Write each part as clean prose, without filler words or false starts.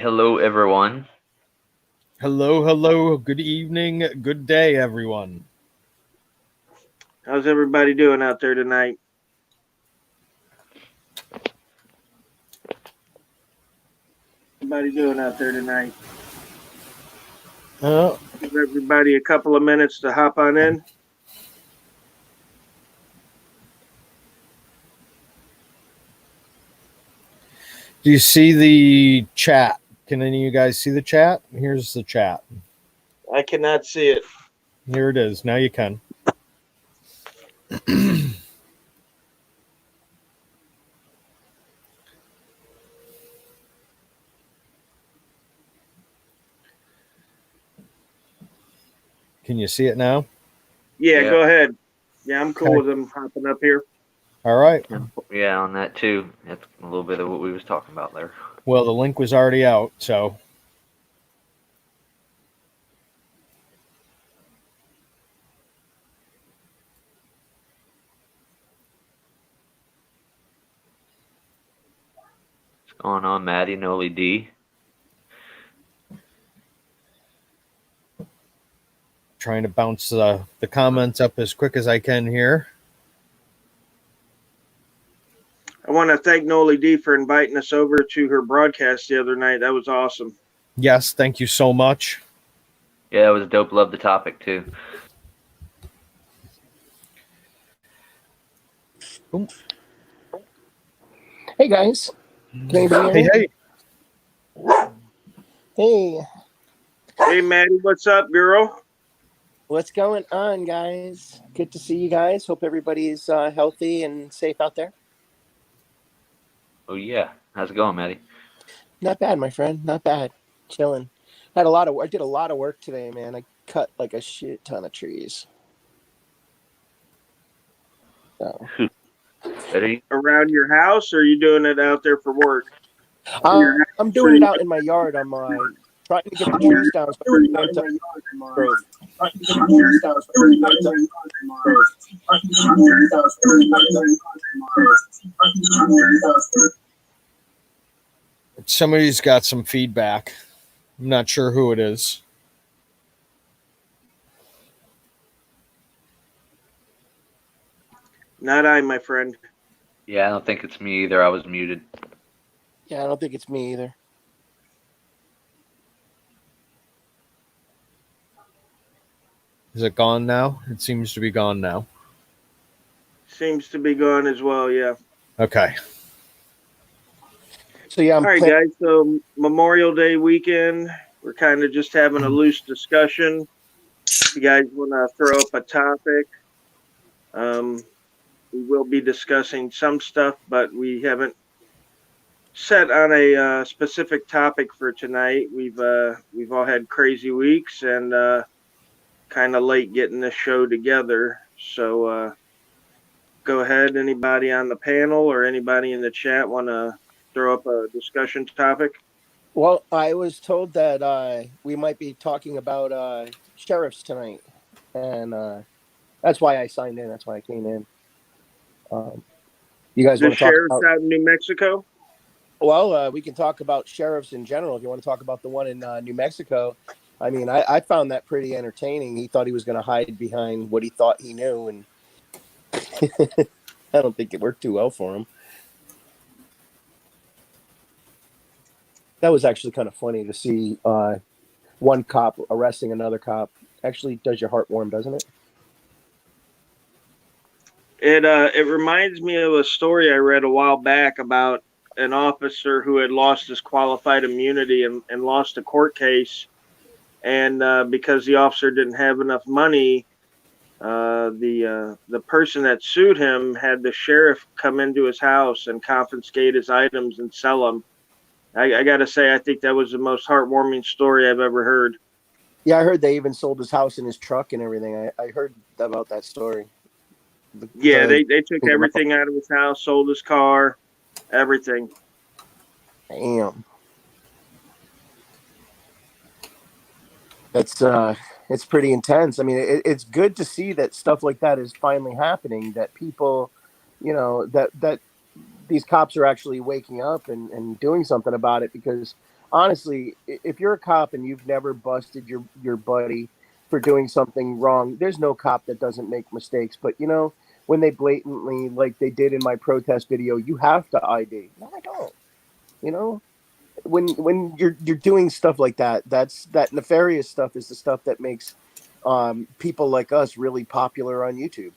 hello everyone. Hello, hello. Good evening. Good day, everyone. How's everybody doing out there tonight? Everybody doing out there tonight? Uh, Give everybody a couple of minutes to hop on in. do you see the chat? Can any of you guys see the chat? Here's the chat. I cannot see it. Here it is. Now you can. Can you see it now? Yeah, Yeah. go ahead. Yeah, I'm cool Okay. with them hopping up here. All right. Yeah, on that too. That's a little bit of what we was talking about there. Well, the link was already out, so What's going on, Maddie, Noli D? trying to bounce the comments up as quick as I can here. I want to thank Noli D for inviting us over to her broadcast the other night. That was awesome. Yes, thank you so much. Yeah, it was dope. Love the topic too. Boom. Hey guys, can anybody hear Hey, me? Hey, Hey, Maddie, what's up, girl? what's going on, guys? Good to see you guys. Hope everybody's healthy and safe out there. Oh yeah, how's it going, Maddie? Not bad, my friend. Not bad. Chilling. I did a lot of work today, man. I cut like a shit ton of trees. So, Ready? Around your house, or are you doing it out there for work? I'm doing it out in my yard. I'm trying to get the trees down. So I can growth. somebody's got some feedback. I'm not sure who it is. Not I, my friend. Yeah, I don't think it's me either. I was muted. Yeah, I don't think it's me either. Is it gone now? It seems to be gone now. Seems to be gone as well, yeah. Okay. So yeah, All right, guys. So Memorial Day weekend, we're kind of just having a loose discussion. If you guys want to throw up a topic, we will be discussing some stuff, but we haven't set on a specific topic for tonight. We've all had crazy weeks and kind of late getting this show together. So go ahead. Anybody on the panel or anybody in the chat want to throw up a discussion topic? Well, I was told that we might be talking about sheriffs tonight, and that's why I signed in. That's why I came in. You guys The want to talk sheriffs about? out in New Mexico. Well, we can talk about sheriffs in general. If you want to talk about the one in New Mexico, I mean, I found that pretty entertaining. He thought he was going to hide behind what he thought he knew, and I don't think it worked too well for him. That was actually kind of funny to see one cop arresting another cop. Actually, does your heart warm, doesn't it? It reminds me of a story I read a while back about an officer who had lost his qualified immunity and lost a court case, and because the officer didn't have enough money, the person that sued him had the sheriff come into his house and confiscate his items and sell them. I got to say, I think that was the most heartwarming story I've ever heard. Yeah, I heard they even sold his house and his truck and everything. I heard about that story. Yeah, they took everything out of his house, sold his car, everything. Damn. That's it's pretty intense. I mean, it's good to see that stuff like that is finally happening, that people, that these cops are actually waking up and doing something about it, because honestly, if you're a cop and you've never busted your buddy for doing something wrong, there's no cop that doesn't make mistakes. But when they blatantly, like they did in my protest video, you have to ID. No, I don't. You know, when you're doing stuff like that, that nefarious stuff is the stuff that makes people like us really popular on YouTube.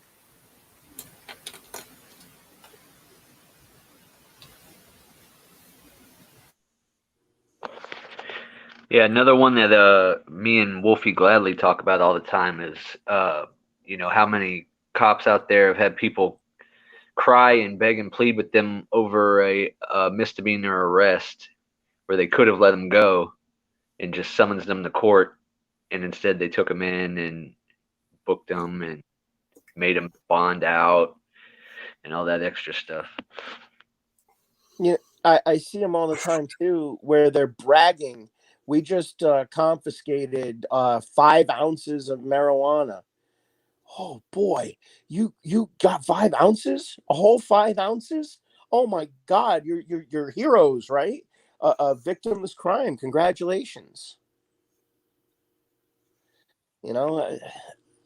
Yeah, another one that me and Wolfie gladly talk about all the time is how many cops out there have had people cry and beg and plead with them over a misdemeanor arrest where they could have let them go and just summons them to court, and instead they took them in and booked them and made them bond out and all that extra stuff. Yeah, I see them all the time too, where they're bragging. We just confiscated 5 ounces of marijuana. Oh boy, you got 5 ounces, a whole 5 ounces. Oh my God, you're heroes, right? A victimless crime. Congratulations. You know,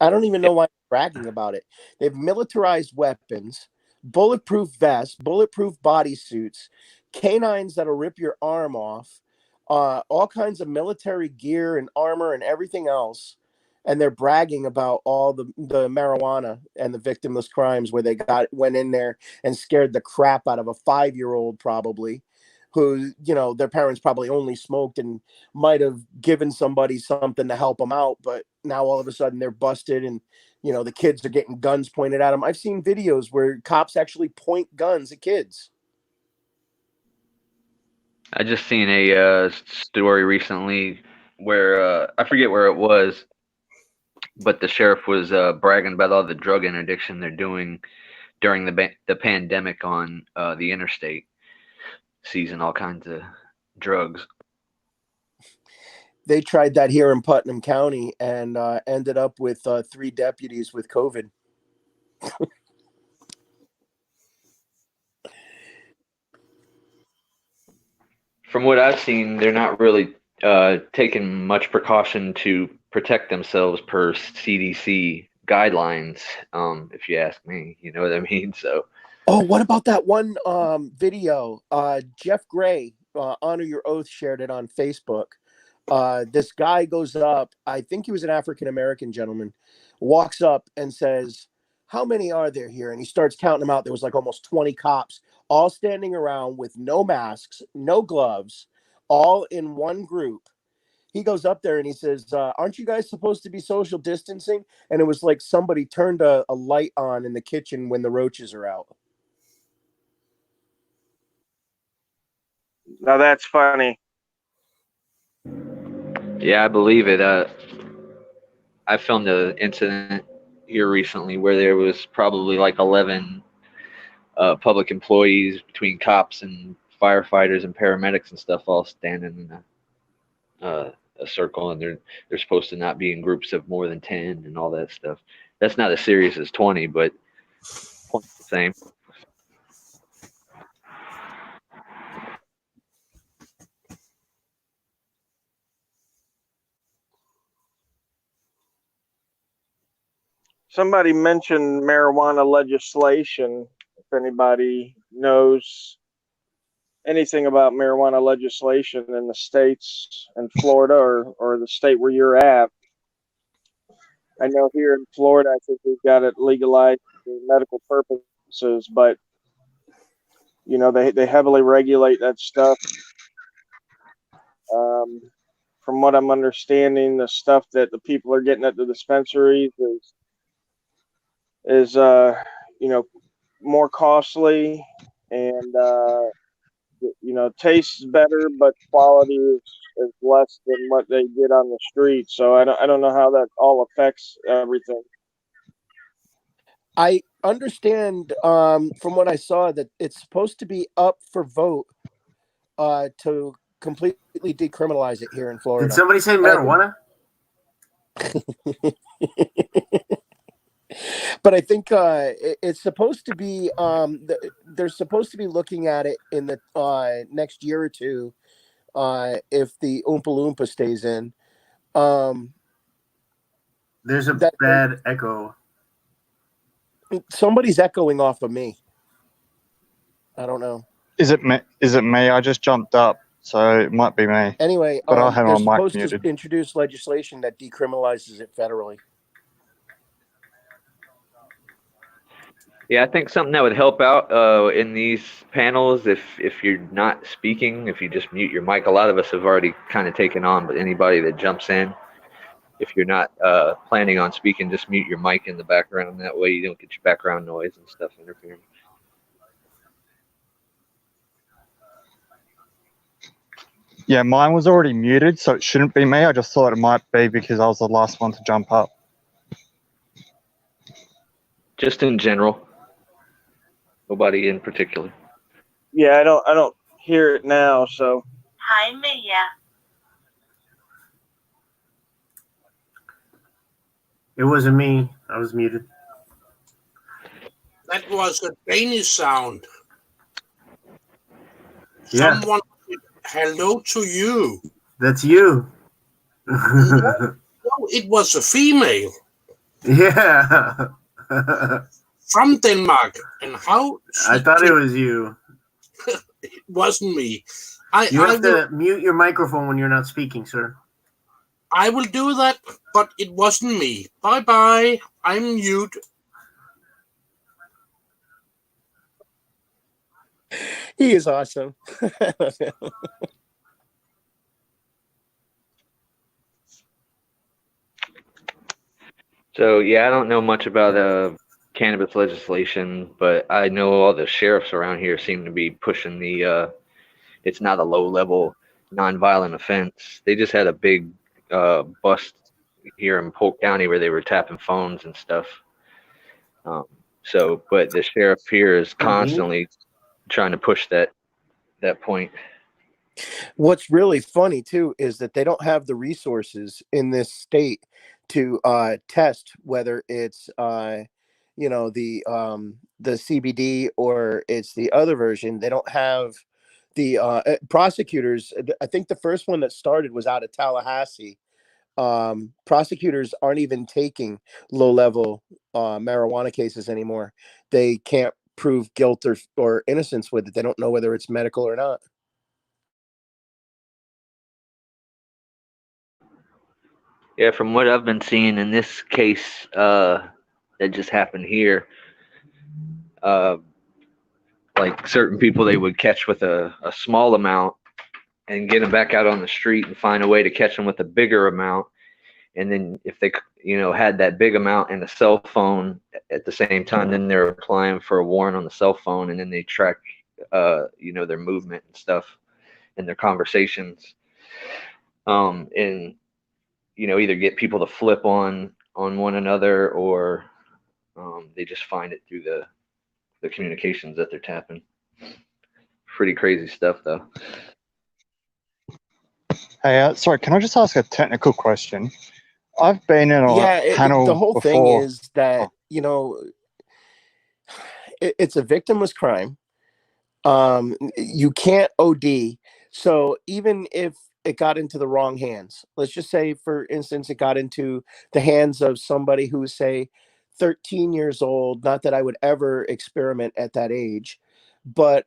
I don't even know why I'm bragging about it. They've militarized weapons, bulletproof vests, bulletproof bodysuits, canines that'll rip your arm off, all kinds of military gear and armor and everything else. And they're bragging about all the marijuana and the victimless crimes where they went in there and scared the crap out of a 5-year-old probably, who their parents probably only smoked and might have given somebody something to help them out, but now all of a sudden they're busted and the kids are getting guns pointed at them. I've seen videos where cops actually point guns at kids. I just seen a story recently where I forget where it was, but the sheriff was bragging about all the drug interdiction they're doing during the pandemic on the interstate, seizing all kinds of drugs. They tried that here in Putnam County and ended up with 3 deputies with COVID. From what I've seen, they're not really taking much precaution to protect themselves per CDC guidelines. If you ask me, you know what I mean. So. Oh, what about that one video? Jeff Gray, Honor Your Oath, shared it on Facebook. This guy goes up, I think he was an African American gentleman, walks up and says, "How many are there here?" And he starts counting them out. There was like almost 20 cops, all standing around with no masks, no gloves, all in one group. He goes up there and he says, "Aren't you guys supposed to be social distancing?" And it was like somebody turned a light on in the kitchen when the roaches are out. Now that's funny. Yeah, I believe it. I filmed an incident here recently where there was probably like 11 public employees between cops and firefighters and paramedics and stuff all standing in a circle, and they're supposed to not be in groups of more than 10 and all that stuff. That's not as serious as 20, but point's the same. Somebody mentioned marijuana legislation. If anybody knows anything about marijuana legislation in the states in Florida or the state where you're at, I know here in Florida, I think we've got it legalized for medical purposes, but they heavily regulate that stuff. Um, from what I'm understanding, the stuff that the people are getting at the dispensaries is more costly and tastes better, but quality is less than what they get on the street. So I don't know how that all affects everything. I understand from what I saw that it's supposed to be up for vote to completely decriminalize it here in Florida. Did somebody say marijuana? But I think it's supposed to be they're supposed to be looking at it in the next year or two if the Oompa Loompa stays in. There's a That- bad echo. Somebody's echoing off of me. I don't know. Is it me? Is it me? I just jumped up, so it might be me. Anyway, But I have they're my mic supposed to muted. introduce legislation that decriminalizes it federally. Yeah, I think something that would help out in these panels, if you're not speaking, if you just mute your mic. A lot of us have already kind of taken on, but anybody that jumps in, if you're not planning on speaking, just mute your mic in the background. That way you don't get your background noise and stuff interfering. Yeah, mine was already muted, so it shouldn't be me. I just thought it might be because I was the last one to jump up. Just in general. Nobody in particular. Yeah, I don't hear it now, so. It wasn't me. I was muted. That was a Danish sound. Yeah. Someone said hello to you. That's you. No, it was a female Yeah. from Denmark. And how I thought it was you. It wasn't me. You have to mute your microphone when you're not speaking, sir. I will do that, but it wasn't me. Bye-bye. I'm mute. He is awesome. So yeah, I don't know much about cannabis legislation, but I know all the sheriffs around here seem to be pushing the it's not a low-level nonviolent offense. They just had a big bust here in Polk County where they were tapping phones and stuff. But the sheriff here is constantly trying to push that point. What's really funny too is that they don't have the resources in this state to test whether it's the CBD or it's the other version. They don't have the prosecutors. I think the first one that started was out of Tallahassee. Prosecutors aren't even taking low-level marijuana cases anymore. They can't prove guilt or innocence with it. They don't know whether it's medical or not. Yeah, from what I've been seeing in this case that just happened here, like certain people they would catch with a small amount and get them back out on the street and find a way to catch them with a bigger amount. And then if they had that big amount and a cell phone at the same time, then they're applying for a warrant on the cell phone, and then they track their movement and stuff and their conversations, and either get people to flip on one another, or they just find it through the communications that they're tapping. Pretty crazy stuff, though. Hey, sorry, can I just ask a technical question? I've been in a panel the whole before. thing is that it's a victimless crime. You can't OD. So even if it got into the wrong hands, let's just say, for instance, it got into the hands of somebody who's, say, 13 years old. Not that I would ever experiment at that age, but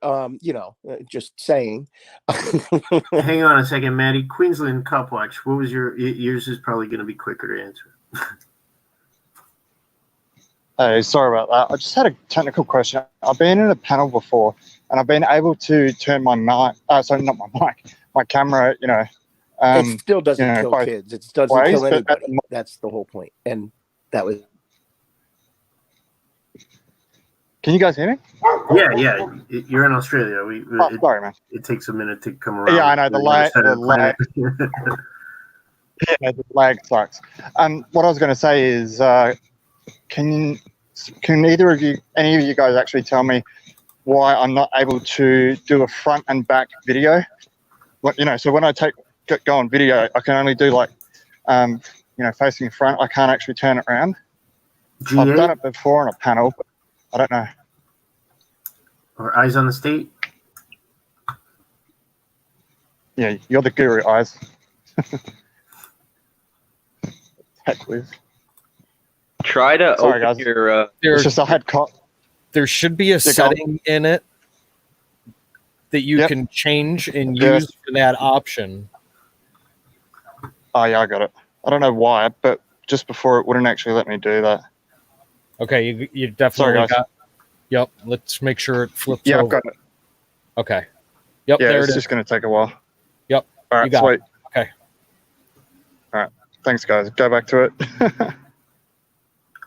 just saying. Hang on a second, Maddie. Queensland Cop Watch. What was yours? Is probably going to be quicker to answer. Hey, sorry about that. I just had a technical question. I've been in a panel before, and I've been able to turn my mic. Sorry, not my mic. My camera. It still doesn't kill kids. It doesn't kill anybody. That's the whole point. And that was. Can you guys hear me? Yeah. You're in Australia. Sorry, man. It takes a minute to come around. Yeah, I know the lag. Yeah, the lag sucks. What I was going to say is, can any of you guys actually tell me why I'm not able to do a front and back video? So when I go on video, I can only do facing front. I can't actually turn it around. G8? I've done it before on a panel, but I don't know. Or Eyes on the State? Yeah, you're the guru, eyes. Heck with. Try to Sorry, open guys. your. It's There's just I had there should be a go on. setting in it that you Yep. can change and Yes. use for that option. Oh yeah, I got it. I don't know why, but just before it wouldn't actually let me do that. Okay, you definitely Sorry, guys. got. Yep, let's make sure it flips Yeah, I've over. got it. Okay. Yep, Yeah, there it's it is. just going to take a while. Yep, All you right, got sweet. it. Okay. All right, thanks, guys. Go back to it.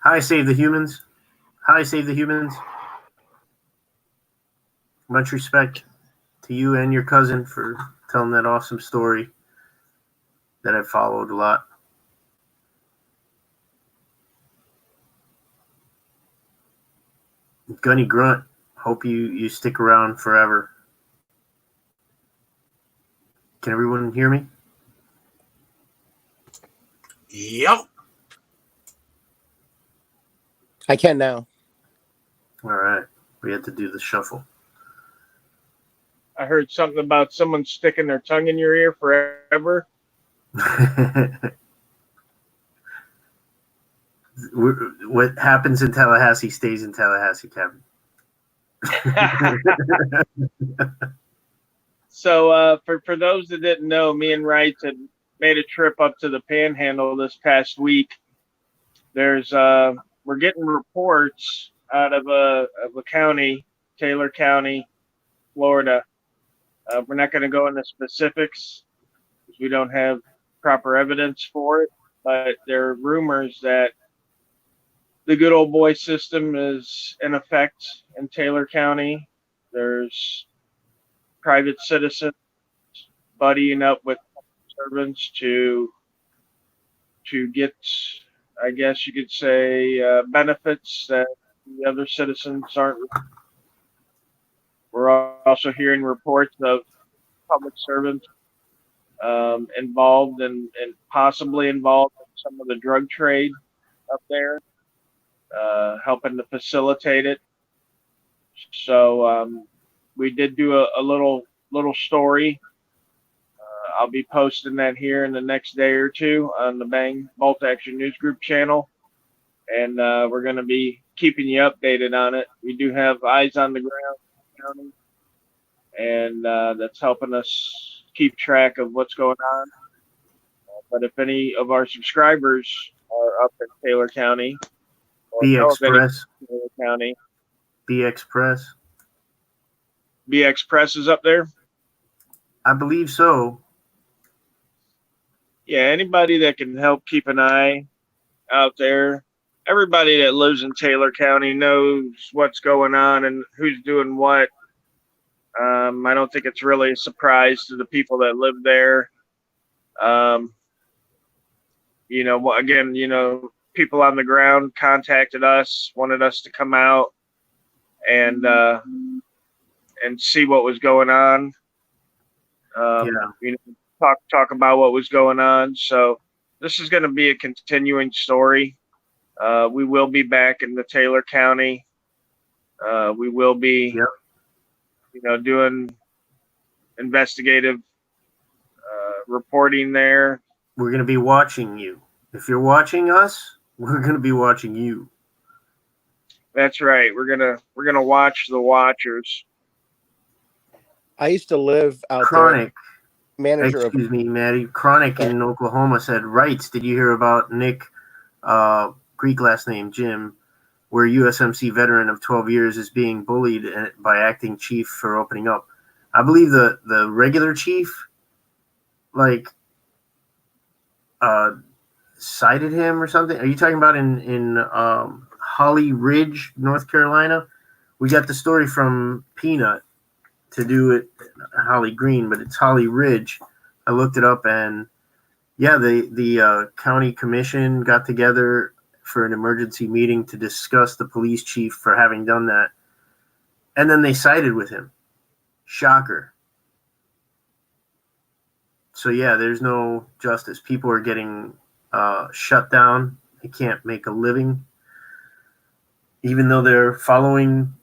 Hi, Save the Humans. Hi, Save the Humans. Much respect to you and your cousin for telling that awesome story that I followed a lot. Gunny Grunt, hope you stick around forever. Can everyone hear me? Yep. I can now. All right. We had to do the shuffle. I heard something about someone sticking their tongue in your ear forever. What happens in Tallahassee stays in Tallahassee, Kevin. So for those that didn't know, me and Wrights had made a trip up to the Panhandle this past week. We're getting reports out of a county, Taylor County, Florida. We're not going to go into specifics because we don't have proper evidence for it, but there are rumors that the good old boy system is in effect in Taylor County. There's private citizens buddying up with servants to get, I guess you could say, benefits that the other citizens aren't. We're also hearing reports of public servants involved and possibly involved in some of the drug trade up there, helping to facilitate it. So we did do a little story. I'll be posting that here in the next day or two on the B.A.N.G Bolt Action News Group channel, and we're going to be keeping you updated on it. We do have eyes on the ground, and that's helping us keep track of what's going on. But if any of our subscribers are up in Taylor County or B know of any Express. in Taylor County, B Express. BX Press is up there. I believe so. Yeah, anybody that can help keep an eye out there. Everybody that lives in Taylor County knows what's going on and who's doing what. I don't think it's really a surprise to the people that live there. Again, people on the ground contacted us, wanted us to come out and see what was going on. Yeah. Talk about what was going on. So this is going to be a continuing story. We will be back in the Taylor County. We will be, doing investigative reporting there. We're going to be watching you. If you're watching us, we're going to be watching you. That's right. We're gonna watch the watchers. I used to live out Chronic. there. Manager Excuse me, Maddie. Chronic in Oklahoma said, Rights, did you hear about Nick, Greek last name, Jim, where USMC veteran of 12 years is being bullied by acting chief for opening up? I believe the regular chief, cited him or something. Are you talking about in Holly Ridge, North Carolina? We got the story from Peanut to do it Holly Green, but it's Holly Ridge. I looked it up, and yeah, the county commission got together for an emergency meeting to discuss the police chief for having done that, and then they sided with him. Shocker. So yeah, there's no justice. People are getting shut down. They can't make a living, even though they're following,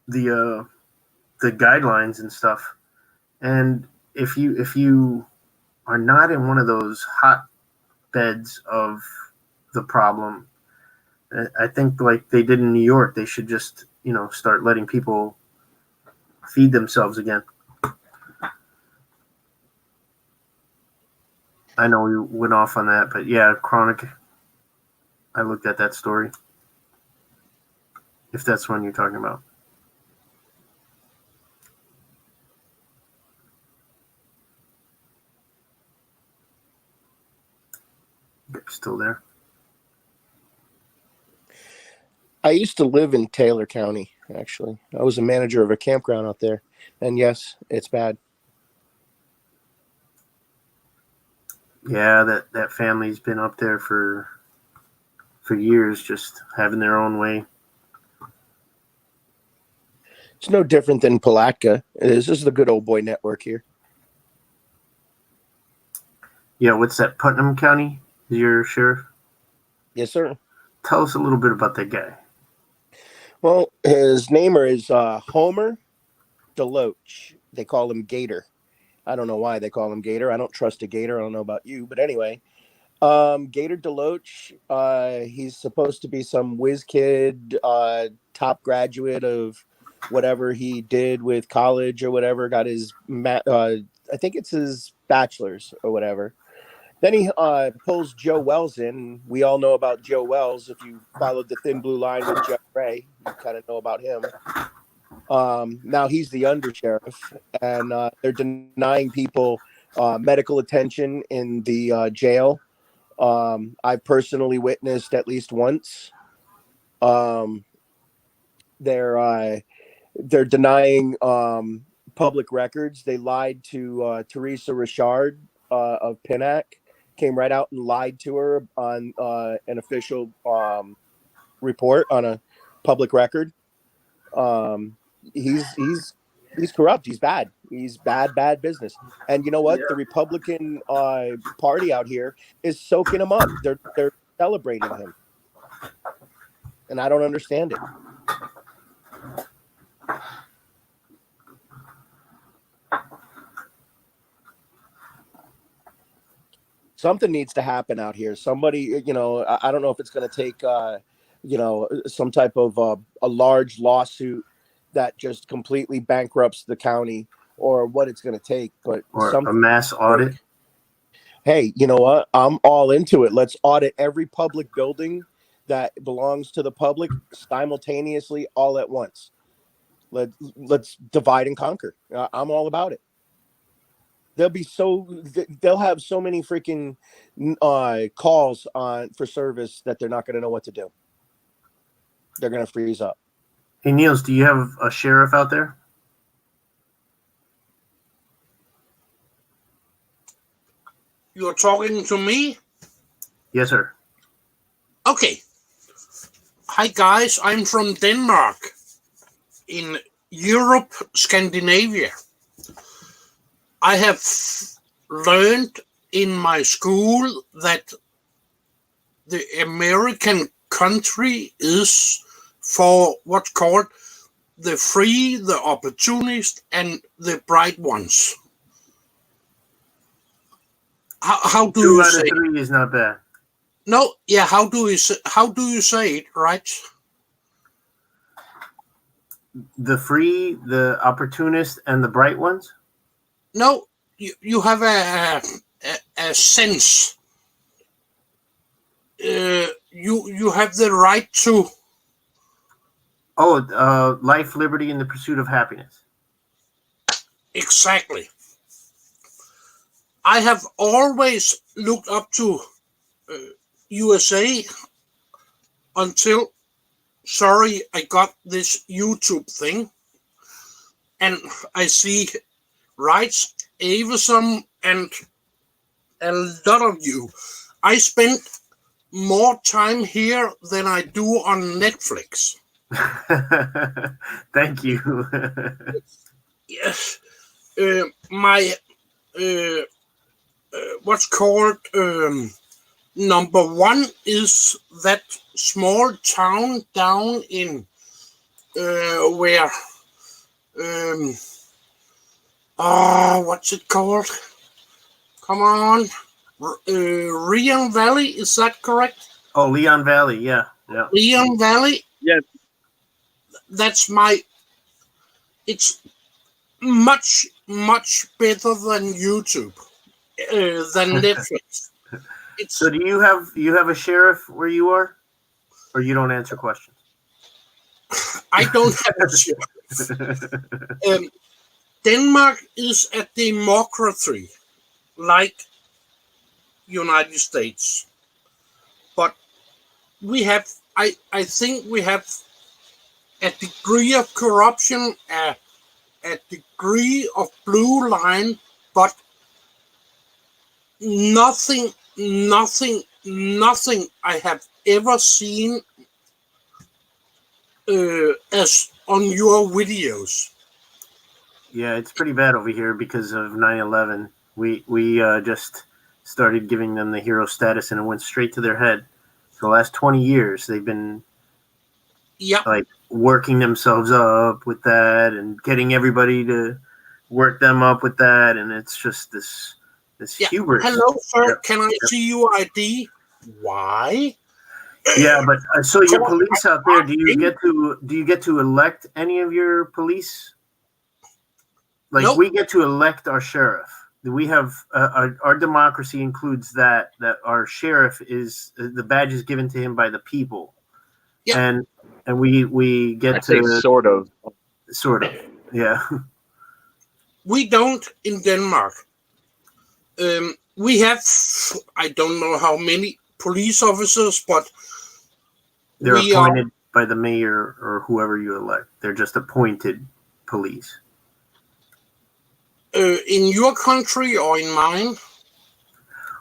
the guidelines and stuff. And if you are not in one of those hotbeds of the problem, I think like they did in New York, they should just, start letting people feed themselves again. I know we went off on that, but yeah, Chronic, I looked at that story. If that's one you're talking about. Still there? I used to live in Taylor County, actually. I was a manager of a campground out there. And yes, it's bad. Yeah, that family's been up there for years, just having their own way. It's no different than Palatka. This is the good old boy network here. Yeah, what's that? Putnam County? Your sheriff? Yes, sir. Tell us a little bit about that guy. Well, his name is Homer Deloach. They call him Gator. I don't know why they call him Gator. I don't trust a Gator. I don't know about you, but anyway, Gator Deloach. He's supposed to be some whiz kid, top graduate of whatever he did with college or whatever. Got his, I think it's his bachelor's or whatever. Then he pulls Joe Wells in. We all know about Joe Wells. If you followed the Thin Blue Line with Jeff Ray, you kind of know about him. Now he's the undersheriff, and they're denying people medical attention in the jail. I personally witnessed at least once. They're denying public records. They lied to Teresa Richard of PINAC. Came right out and lied to her on an official report on a public record. He's corrupt. He's bad. He's bad business. And you know what? The Republican party out here is soaking him up. They're celebrating him, and I don't understand it. Something needs to happen out here. Somebody, I don't know if it's going to take, some type of a large lawsuit that just completely bankrupts the county, or what it's going to take. But Or a mass audit. Hey, you know what? I'm all into it. Let's audit every public building that belongs to the public simultaneously, all at once. Let's divide and conquer. I'm all about it. They'll have so many freaking calls on for service that they're not going to know what to do. They're going to freeze up. Hey, Niels, do you have a sheriff out there? You're talking to me? Yes, sir. Okay. Hi, guys. I'm from Denmark in Europe, Scandinavia. I have learned in my school that the American country is for what's called the free, the opportunist, and the bright ones. How do you say? 2 out of 3 is not bad. No, yeah. How do you say it, right? The free, the opportunist, and the bright ones. No, you have a sense. You have the right to. Oh, life, liberty, and the pursuit of happiness. Exactly. I have always looked up to USA until, I got this YouTube thing, and I see rights, activism, and a lot of you. I spend more time here than I do on Netflix. Thank you. Yes. My what's called number one is that small town down in where What's it called? Come on. Rion Valley, is that correct? Oh, Leon Valley, yeah. Rion Valley? Yes. That's it's much, much better than YouTube, than Netflix. So do you have a sheriff where you are? Or you don't answer questions? I don't have a sheriff. Denmark is a democracy, like United States, but we have, I think we have a degree of corruption, a degree of blue line, but nothing I have ever seen as on your videos. Yeah, it's pretty bad over here because of 9/11. We just started giving them the hero status, and it went straight to their head. For the last 20 years, they've been like working themselves up with that, and getting everybody to work them up with that, and it's just this hubris. Hello, sir. Can I see your ID? Why? Yeah, but so your police out there, do you get to elect any of your police? Like, nope. We get to elect our sheriff. We have our democracy includes that our sheriff is the badge is given to him by the people. Yeah. And we get to sort of, yeah. We don't in Denmark. We have, I don't know how many police officers, but they're appointed by the mayor or whoever you elect. They're just appointed police. In your country or in mine?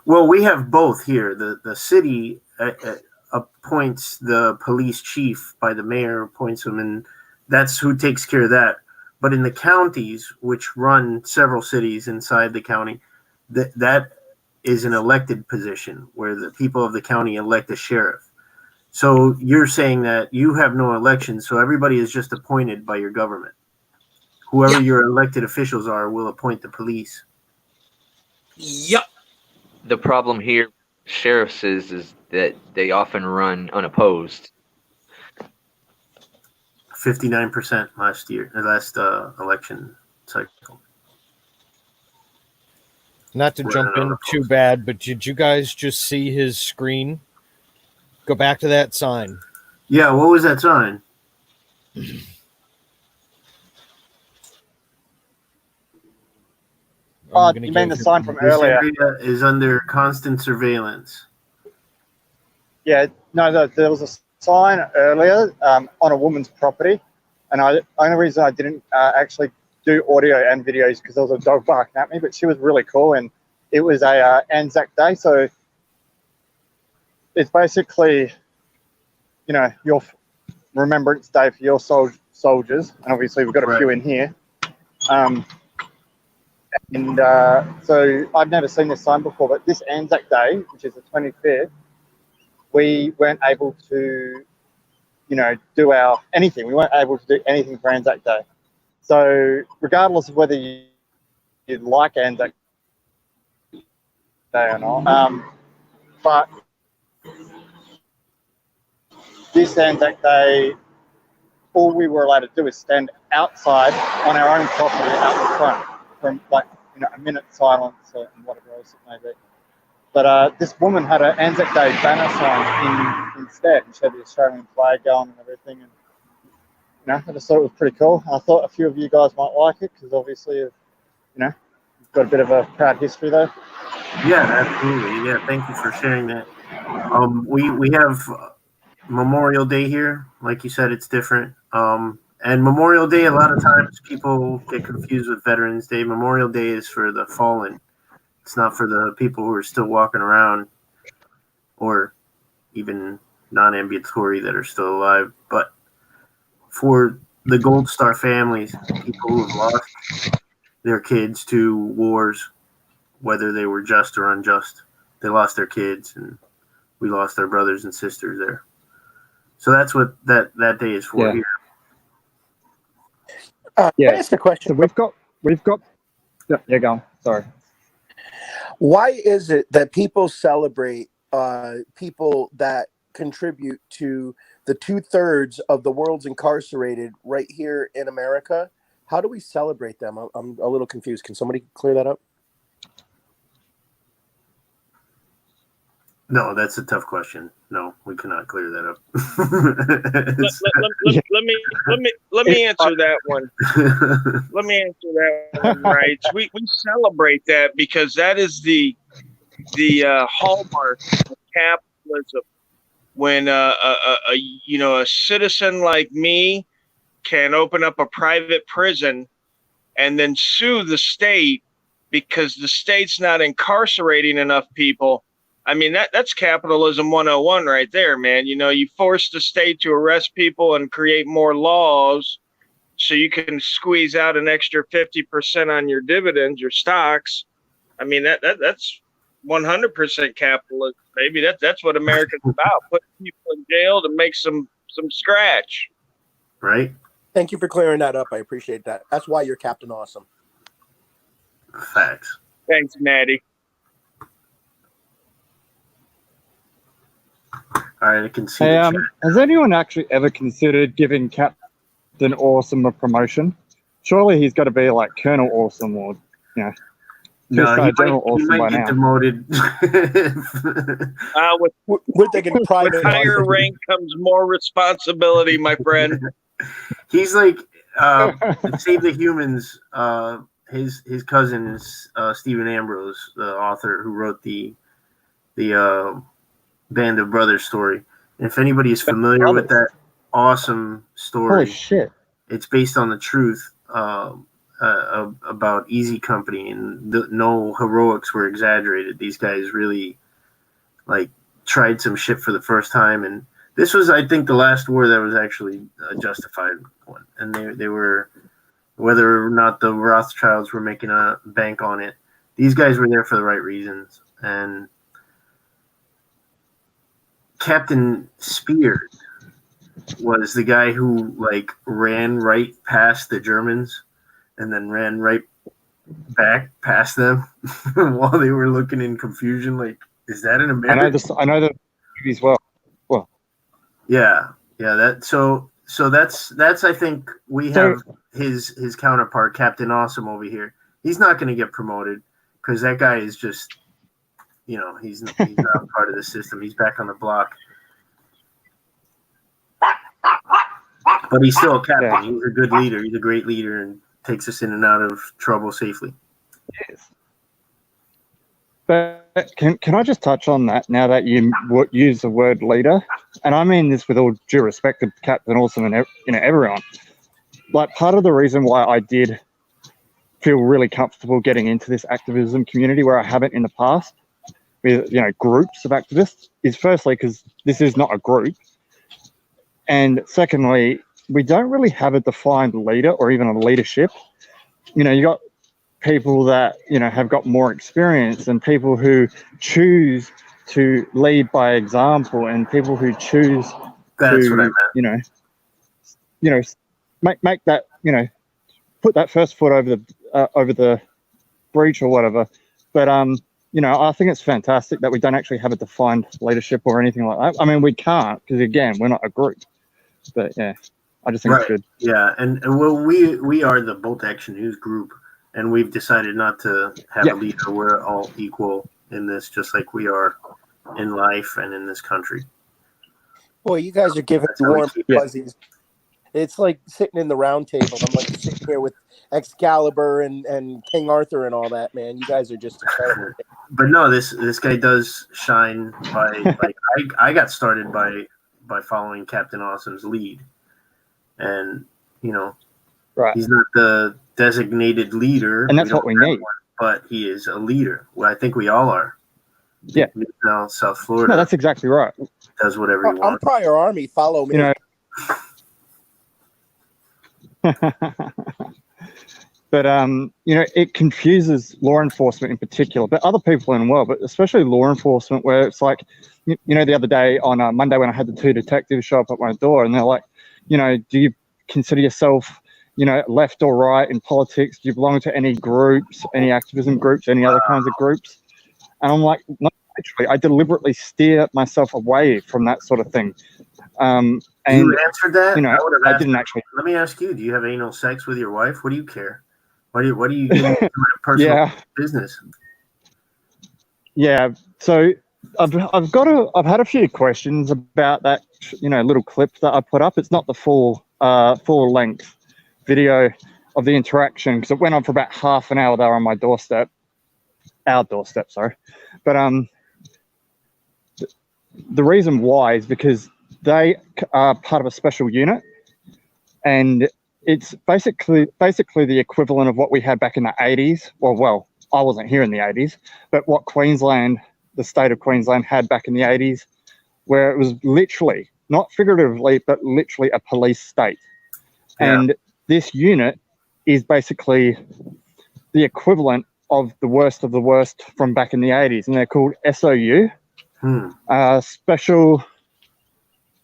Well, we have both here. The city appoints the police chief by the mayor, appoints him, and that's who takes care of that. But in the counties, which run several cities inside the county, that is an elected position where the people of the county elect a sheriff. So you're saying that you have no election, so everybody is just appointed by your government. Whoever your elected officials are will appoint the police. Yep. The problem here, sheriffs, is that they often run unopposed. 59% last election cycle. Not to jump in too bad, but did you guys just see his screen? Go back to that sign. Yeah, what was that sign? Oh, you mean the sign from earlier? This area is under constant surveillance. Yeah, no, there was a sign earlier on a woman's property, and the only reason I didn't actually do audio and videos because there was a dog barking at me, but she was really cool, and it was a Anzac Day, so it's basically, your Remembrance Day for your soldiers, and obviously we've got a few in here. So I've never seen this sign before, but this Anzac Day, which is the 25th, we weren't able to, do anything. We weren't able to do anything for Anzac Day. So regardless of whether you like Anzac Day or not, but this Anzac Day, all we were allowed to do is stand outside on our own property out the front from a minute silence and whatever else it may be. But this woman had an Anzac Day banner sign instead, and she had the Australian flag going and everything. And I just thought it was pretty cool. I thought a few of you guys might like it because obviously, you've got a bit of a proud history there. Yeah, absolutely. Yeah, thank you for sharing that. We have Memorial Day here. Like you said, it's different. And Memorial Day, a lot of times people get confused with Veterans Day. Memorial Day is for the fallen. It's not for the people who are still walking around or even non-ambulatory that are still alive. But for the Gold Star families, people who have lost their kids to wars, whether they were just or unjust, they lost their kids, and we lost our brothers and sisters there. So that's what that day is for here. Can I ask a question? So we've got Yeah, go on. Sorry. Why is it that people celebrate people that contribute to the 2/3 of the world's incarcerated right here in America? How do we celebrate them? I'm a little confused. Can somebody clear that up? No, that's a tough question. No, we cannot clear that up. Let me answer that one. Let me answer that one, right? We celebrate that because that is the hallmark of capitalism. When a citizen like me can open up a private prison and then sue the state because the state's not incarcerating enough people. I mean, that's capitalism 101 right there, man. You force the state to arrest people and create more laws so you can squeeze out an extra 50% on your dividends, your stocks. I mean, that's 100% capitalism, baby. That's what America's about. Putting people in jail to make some scratch. Right? Thank you for clearing that up. I appreciate that. That's why you're Captain Awesome. Facts. Thanks, Maddie. All right, I can see. Hey, has anyone actually ever considered giving Captain Awesome a promotion? Surely he's got to be like Colonel Awesome or, No, General he Awesome might by get now. demoted. We're thinking private. With higher rank comes more responsibility, my friend. He's like Save the Humans. His cousin is Stephen Ambrose, the author who wrote the Band of Brothers story. And if anybody is familiar with that awesome story, Holy shit! It's based on the truth about Easy Company, and no heroics were exaggerated. These guys really tried some shit for the first time, and this was, I think, the last war that was actually a justified one. And they were, whether or not the Rothschilds were making a bank on it, these guys were there for the right reasons. And Captain Spear was the guy who ran right past the Germans and then ran right back past them while they were looking in confusion. Is that an American? I know the movies well. Yeah. So that's I think we have his counterpart, Captain Awesome, over here. He's not going to get promoted because that guy is just, he's not part of the system. He's back on the block. But he's still a captain. Yeah. He's a good leader. He's a great leader and takes us in and out of trouble safely. Yes. But can I just touch on that now that you use the word leader? And I mean this with all due respect to Captain Awesome and everyone. Part of the reason why I did feel really comfortable getting into this activism community where I haven't in the past with groups of activists is firstly because this is not a group. And secondly, we don't really have a defined leader or even a leadership. You got people that, have got more experience and people who choose to lead by example and people who choose to, make that, put that first foot over the breach or whatever. But, I think it's fantastic that we don't actually have a defined leadership or anything like that. I mean, we can't because, again, we're not a group. But yeah, I just think it's good. Yeah, and well, we are the Bolt Action News group, and we've decided not to have a leader. We're all equal in this, just like we are in life and in this country. Boy, you guys are giving me warm fuzzies. It's like sitting in the round table. I'm like sitting here with Excalibur and King Arthur and all that, man. You guys are just incredible. But no, this guy does shine by I got started by following Captain Awesome's lead. And, he's not the designated leader. And that's what we need. But he is a leader. Well, I think we all are. Yeah. Now, South Florida. No, that's exactly right. Does whatever he wants. I'm prior army. Follow me. But, it confuses law enforcement in particular, but other people in the world, but especially law enforcement, where it's like, the other day on Monday when I had the two detectives show up at my door and they're like, do you consider yourself left or right in politics? Do you belong to any groups, any activism groups, any other kinds of groups? And I'm like, no, actually, I deliberately steer myself away from that sort of thing. And you answered that. I would have. I didn't that. actually. Let me ask you: do you have anal sex with your wife? What do you care? What do you do in personal business? Yeah. So I've had a few questions about that little clip that I put up. It's not the full length video of the interaction because it went on for about half an hour. They were on my doorstep, our doorstep, sorry. But the reason why is because they are part of a special unit, and it's basically the equivalent of what we had back in the 80s. Well, I wasn't here in the 80s, but what Queensland, the state of Queensland, had back in the 80s, where it was literally, not figuratively, but literally a police state. Yeah. And this unit is basically the equivalent of the worst from back in the 80s, and they're called SOU,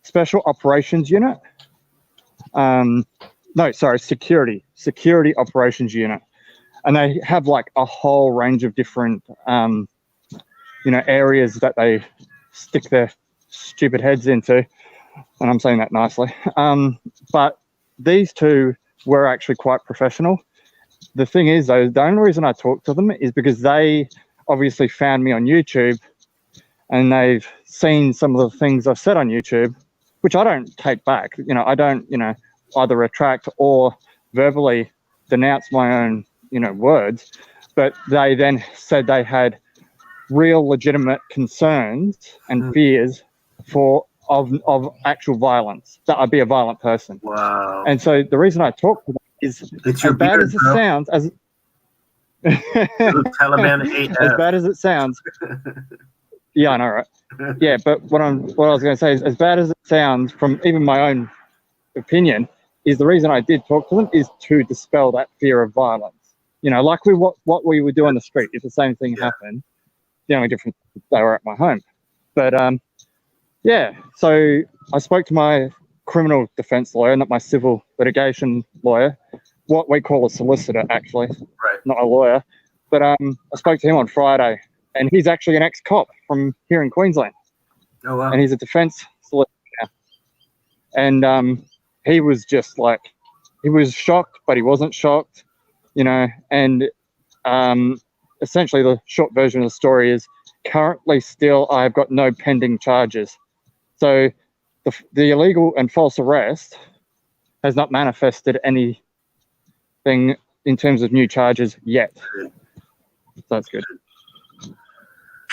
Special Operations Unit. Security Operations Unit. And they have like a whole range of different, areas that they stick their stupid heads into. And I'm saying that nicely. But these two were actually quite professional. The thing is, though, the only reason I talked to them is because they obviously found me on YouTube, and they've seen some of the things I've said on YouTube, which I don't take back. I don't, either retract or verbally denounce my own, words. But they then said they had real legitimate concerns and fears of actual violence, that I'd be a violent person. Wow. And so the reason I talk to them is, it's as bad as it sounds, as Taliban as bad as it sounds. Yeah, I know, right? Yeah, but what I was going to say is, as bad as it sounds from even my own opinion, is the reason I did talk to them is to dispel that fear of violence. Like what we would do on the street if the same thing happened. The only difference is they were at my home. But so I spoke to my criminal defense lawyer, not my civil litigation lawyer, what we call a solicitor, actually, right? Not a lawyer. But I spoke to him on Friday, and he's actually an ex-cop from here in Queensland. Oh, wow. And he's a defense solicitor now. And he was just like, he was shocked, but he wasn't shocked, and essentially the short version of the story is currently still I've got no pending charges. So the illegal and false arrest has not manifested anything in terms of new charges yet. So that's good.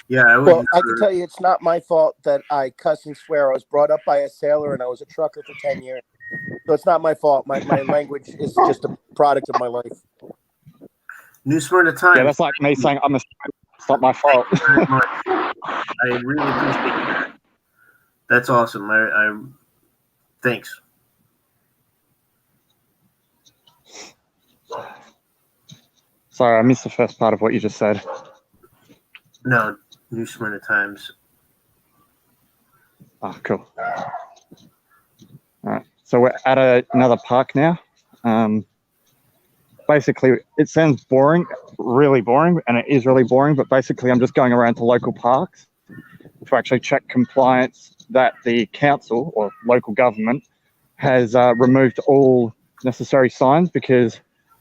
Yeah. Well, I can tell you it's not my fault that I cuss and swear. I was brought up by a sailor and I was a trucker for 10 years. So it's not my fault. My language is just a product of my life. New Smyrna Times. Yeah, that's like me saying it's not my fault. I really appreciate that. That's awesome. I thanks. Sorry, I missed the first part of what you just said. No, New Smyrna Times. Oh, cool. All right, so we're at another park now. Basically, it sounds boring, really boring, and it is really boring, but basically I'm just going around to local parks to actually check compliance that the council or local government has removed all necessary signs, because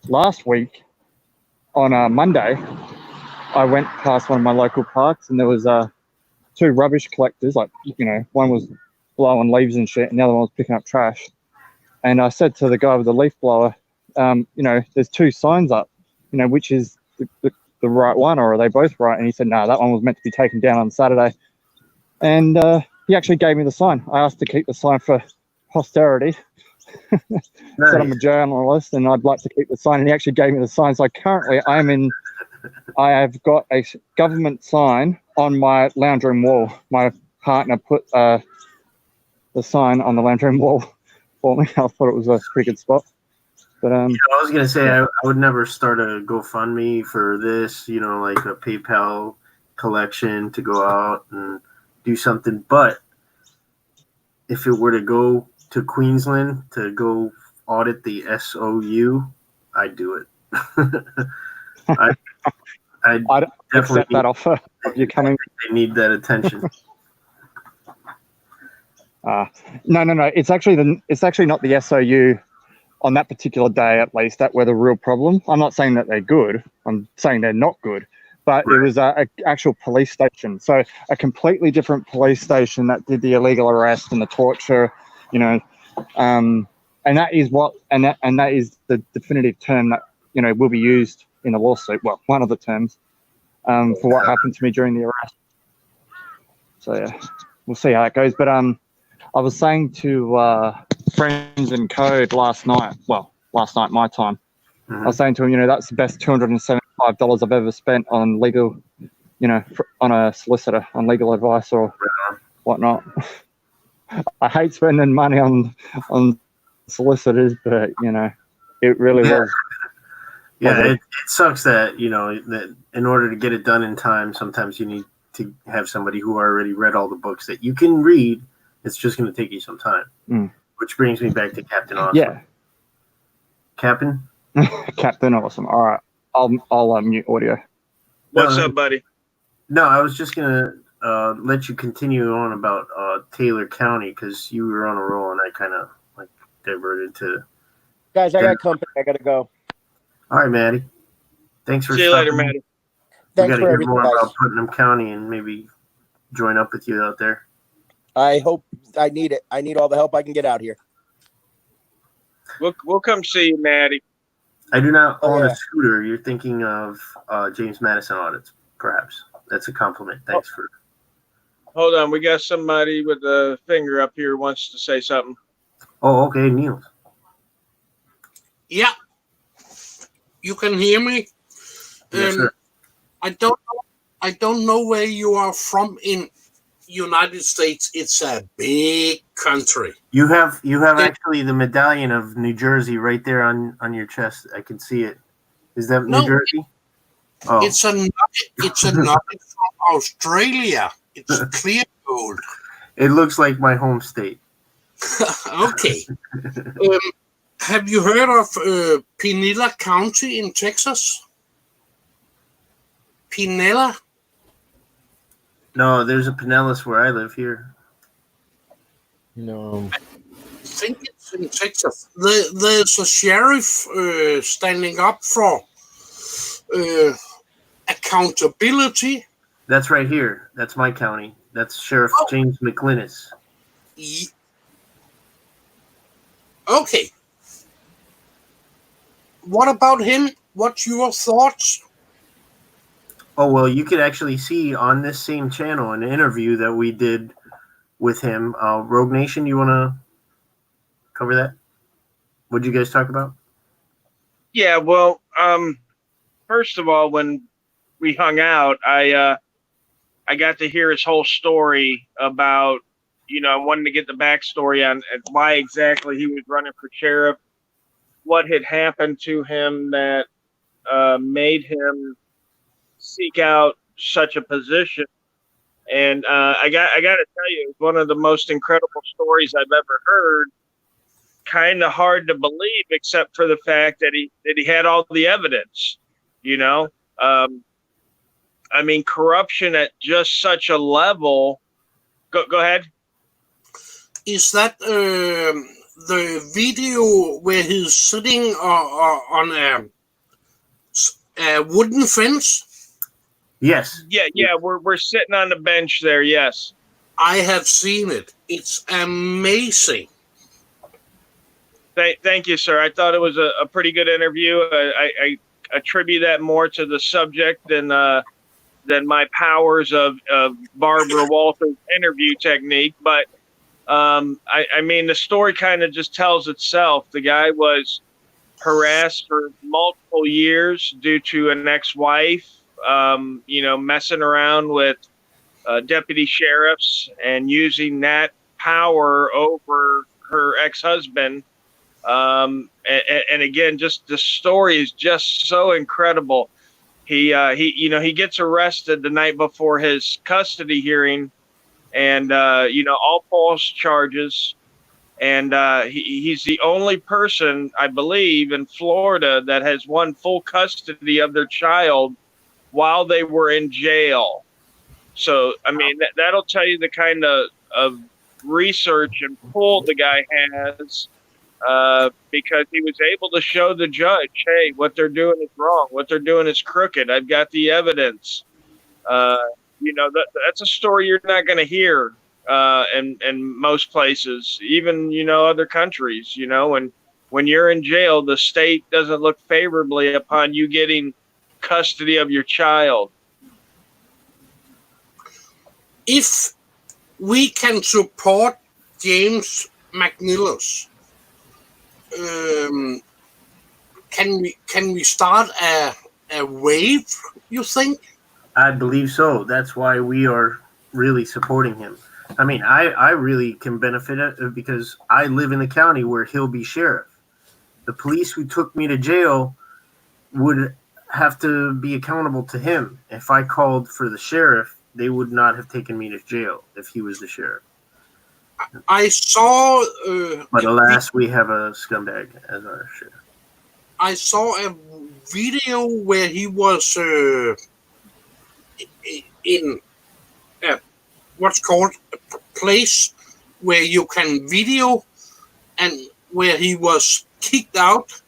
last week on Monday, I went past one of my local parks and there was two rubbish collectors, like, one was blowing leaves and shit and the other one was picking up trash. And I said to the guy with the leaf blower, there's two signs up, which is the right one, or are they both right? And he said, no, that one was meant to be taken down on Saturday. And he actually gave me the sign. I asked to keep the sign for posterity. Nice. Said I'm a journalist and I'd like to keep the sign, and he actually gave me the sign. So currently I have got a government sign on my lounge room wall. My partner put the sign on the lounge room wall for me. I thought it was a pretty good spot. But I was gonna say I would never start a GoFundMe for this, like a PayPal collection to go out and do something. But if it were to go to Queensland to go audit the SOU, I'd do it. I I'd definitely accept that offer of you coming. They need that attention. No. It's actually not the SOU on that particular day, at least, that were the real problem. I'm not saying that they're good. I'm saying they're not good. But Right. It was a actual police station. So a completely different police station that did the illegal arrest and the torture, and that is that is the definitive term that, will be used in the lawsuit. Well, one of the terms for what happened to me during the arrest. So yeah, we'll see how it goes. But I was saying to friends in code last night my time, I was saying to him, that's the best $275 I've ever spent on legal, on a solicitor, on legal advice or whatnot. I hate spending money on solicitors, but it really was. Yeah, it sucks that that in order to get it done in time, sometimes you need to have somebody who already read all the books that you can read. It's just going to take you some time. Which brings me back to Captain Awesome. Yeah, Captain. Captain Awesome. All right, I'll mute audio. What's up, buddy? No, I was just gonna let you continue on about Taylor County because you were on a roll and I kind of diverted to. Guys, I got company. I gotta go. All right, Maddie. Thanks for See you later, Maddie. Thanks we for gotta hear everything, more guys. about Putnam County and maybe join up with you out there. I hope I need it. I need all the help I can get out here. We'll come see you, Maddie. I do not own yeah. a scooter. You're thinking of James Madison audits, perhaps. That's a compliment. Thanks for. Hold on, we got somebody with a finger up here who wants to say something. Oh, okay, Neil. Yeah, you can hear me. Yes, sir. I don't know where you are from in United States. It's a big country. You have actually the medallion of New Jersey right there on your chest. I can see it. Is that New Jersey? Oh, It's a nugget from Australia. It's clear gold. It looks like my home state. Okay. Have you heard of Pinellas County in Texas? Pinellas? No, there's a Pinellas where I live here. No. I think it's in Texas. There's a sheriff standing up for accountability. That's right here. That's my county. That's Sheriff James McLinnis. Okay. What about him? What's your thoughts? Oh, well, you could actually see on this same channel an interview that we did with him. Rogue Nation, you want to cover that? What did you guys talk about? Yeah, well, first of all, when we hung out, I got to hear his whole story about, I wanted to get the backstory on why exactly he was running for sheriff, what had happened to him that made him seek out such a position. And I got to tell you, it's one of the most incredible stories I've ever heard. Kind of hard to believe, except for the fact that he had all the evidence. I mean, corruption at just such a level. Go ahead. Is that the video where he's sitting on a wooden fence? Yes. Yeah. We're sitting on the bench there. Yes. I have seen it. It's amazing. Thank you, sir. I thought it was a pretty good interview. I attribute that more to the subject than my powers of Barbara Walters' interview technique. But I mean, the story kind of just tells itself. The guy was harassed for multiple years due to an ex-wife, messing around with deputy sheriffs and using that power over her ex-husband. And again, just the story is just so incredible. He gets arrested the night before his custody hearing, and all false charges. And he's the only person, I believe, in Florida that has won full custody of their child while they were in jail. So, I mean, that'll tell you the kind of research and pull the guy has, because he was able to show the judge, hey, what they're doing is wrong. What they're doing is crooked. I've got the evidence. That's a story you're not going to hear in most places, even, other countries, when you're in jail, the state doesn't look favorably upon you getting custody of your child. If we can support James McNicholas, can we start a wave, you think? I believe so. That's why we are really supporting him. I mean, I really can benefit it because I live in the county where he'll be sheriff. The police who took me to jail would have to be accountable to him. If I called for the sheriff, they would not have taken me to jail if he was the sheriff. I saw... but alas, we have a scumbag as our sheriff. I saw a video where he was in what's called a place where you can video, and where he was kicked out.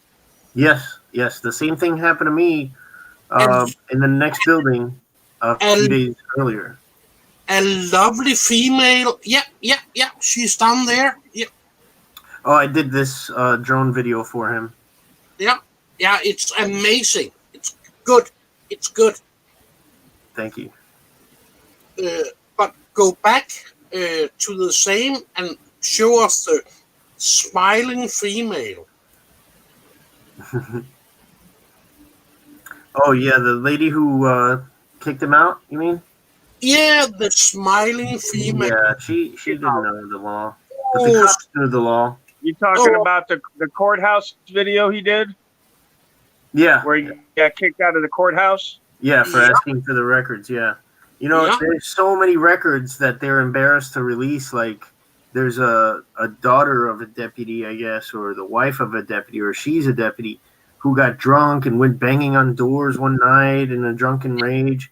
Yes. The same thing happened to me in the next building a few days earlier. A lovely female. Yeah. She's down there. Yeah. Oh, I did this drone video for him. Yeah. It's amazing. It's good. Thank you. But go back to the same and show us the smiling female. Oh yeah, the lady who kicked him out, you mean? Yeah, the smiling female. Yeah, she didn't know the law. But the cops knew the law. You talking about the courthouse video he did? Yeah. Where he got kicked out of the courthouse? Yeah, for asking for the records, yeah. There's so many records that they're embarrassed to release. Like, there's a daughter of a deputy, I guess, or the wife of a deputy, or she's a deputy, who got drunk and went banging on doors one night in a drunken rage.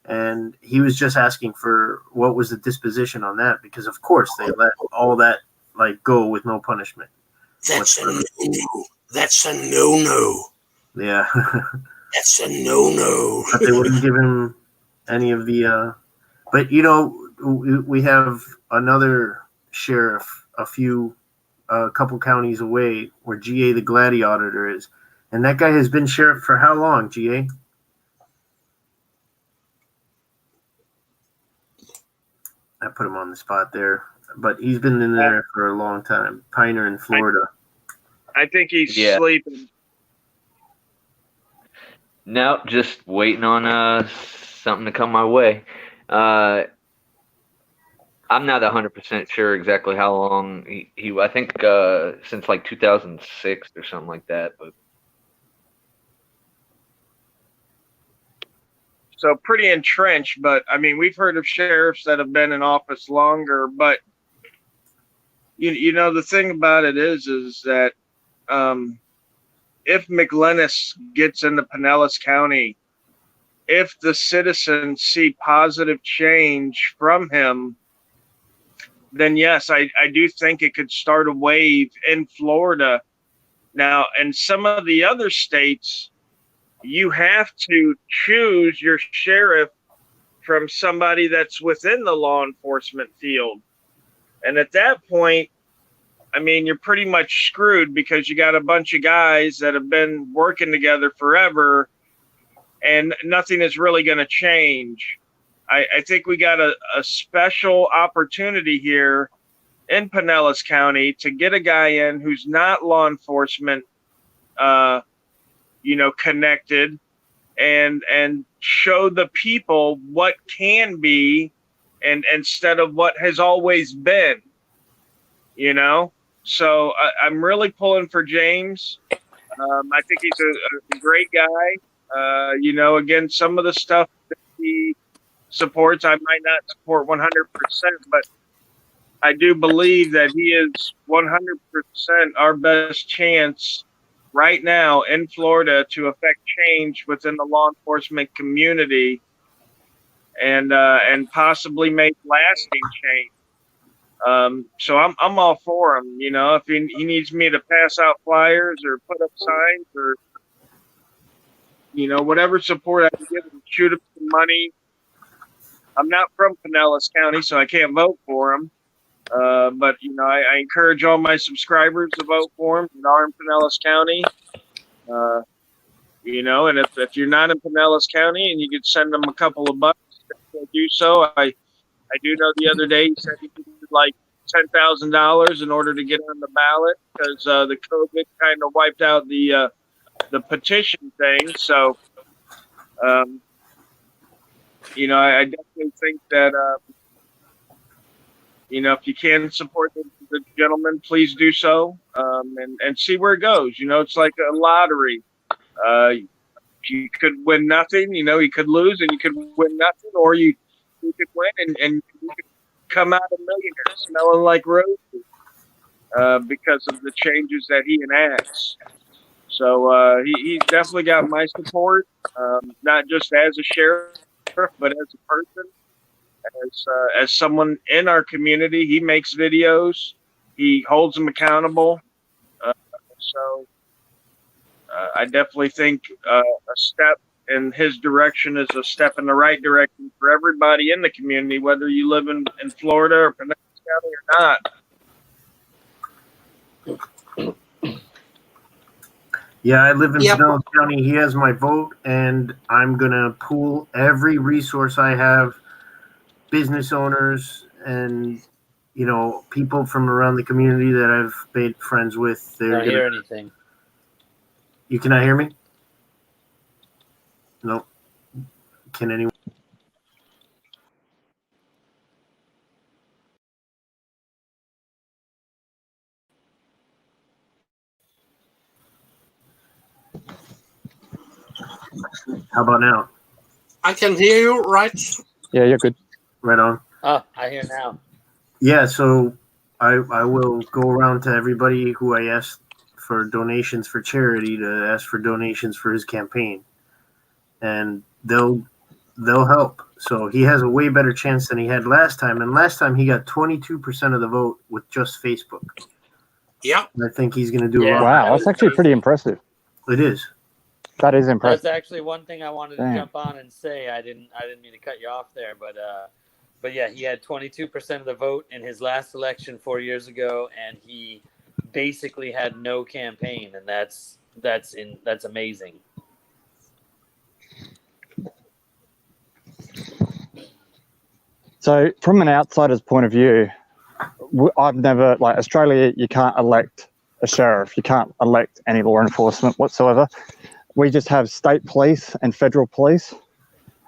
And he was just asking for what was the disposition on that, because, of course, they let all that, go with no punishment. That's a no-no. That's a no-no. Yeah. That's a no-no. But they wouldn't give him any of the... But, we have another sheriff a couple counties away where G.A. the Gladi Auditor is. And that guy has been sheriff for how long, G.A.? I put him on the spot there. But he's been in there for a long time. Piner in Florida. I think he's sleeping. No, just waiting on something to come my way. I'm not 100% sure exactly how long he I think since 2006 or something like that. But so pretty entrenched. But I mean, we've heard of sheriffs that have been in office longer. But the thing about it is that if McLennis gets into Pinellas County, if the citizens see positive change from him, then yes, I do think it could start a wave in Florida. Now, in some of the other states, you have to choose your sheriff from somebody that's within the law enforcement field. And at that point, I mean, you're pretty much screwed because you got a bunch of guys that have been working together forever and nothing is really going to change. I think we got a special opportunity here in Pinellas County to get a guy in who's not law enforcement, connected, and show the people what can be, and instead of what has always been, So I'm really pulling for James. I think he's a great guy. Again, some of the stuff that he supports, I might not support 100%, but I do believe that he is 100% our best chance right now in Florida to affect change within the law enforcement community and possibly make lasting change. So I'm all for him. You know, if he needs me to pass out flyers or put up signs or, you know, whatever support I can give him, shoot him some money. I'm not from Pinellas County, so I can't vote for him. But, you know, I encourage all my subscribers to vote for him that are in Pinellas County. You know, and if you're not in Pinellas County and you could send them a couple of bucks to do so, I do know the other day he said he needed like $10,000 in order to get on the ballot because the COVID kind of wiped out the petition thing. So, you know, I definitely think that you know, if you can support the gentleman, please do so, and see where it goes. You know, it's like a lottery. You could win nothing. You know, you could lose, and you could win nothing, or you could win and you could come out a millionaire, smelling like roses, because of the changes that he enacts. So he's definitely got my support, not just as a sheriff, but as a person. As someone in our community, he makes videos. He holds them accountable. So I definitely think a step in his direction is a step in the right direction for everybody in the community, whether you live in Florida or Pinellas County or not. Yeah, I live in Pinellas County. He has my vote, and I'm going to pool every resource I have, business owners and, you know, people from around the community that I've made friends with. I don't hear anything. You cannot hear me? No. Can anyone? How about now? I can hear you, right? Yeah, you're good. Right on. Oh, I hear now. Yeah, so I will go around to everybody who I asked for donations for charity to ask for donations for his campaign, and they'll help. So he has a way better chance than he had last time. And last time he got 22% of the vote with just Facebook. Yeah, and I think he's going to do a lot. Wow, that's actually pretty impressive. It is. That is impressive. That's actually one thing I wanted to jump on and say. I didn't mean to cut you off there, but yeah, he had 22% of the vote in his last election 4 years ago, and he basically had no campaign, and that's amazing. So, from an outsider's point of view, I've never, like Australia, you can't elect a sheriff, you can't elect any law enforcement whatsoever. We just have state police and federal police,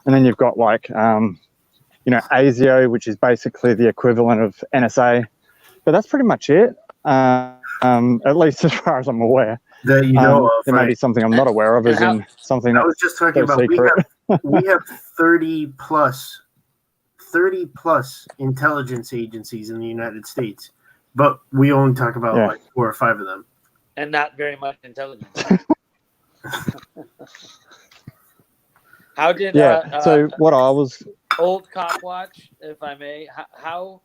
and then you've got like, you know, ASIO, which is basically the equivalent of NSA, but that's pretty much it. At least as far as I'm aware. That you know of, there may be something I'm not aware of, as in something I was just talking about. secret. We have 30 plus intelligence agencies in the United States, but we only talk about like 4 or 5 of them, and not very much intelligence. How did so what I was old cop watch, if I may, how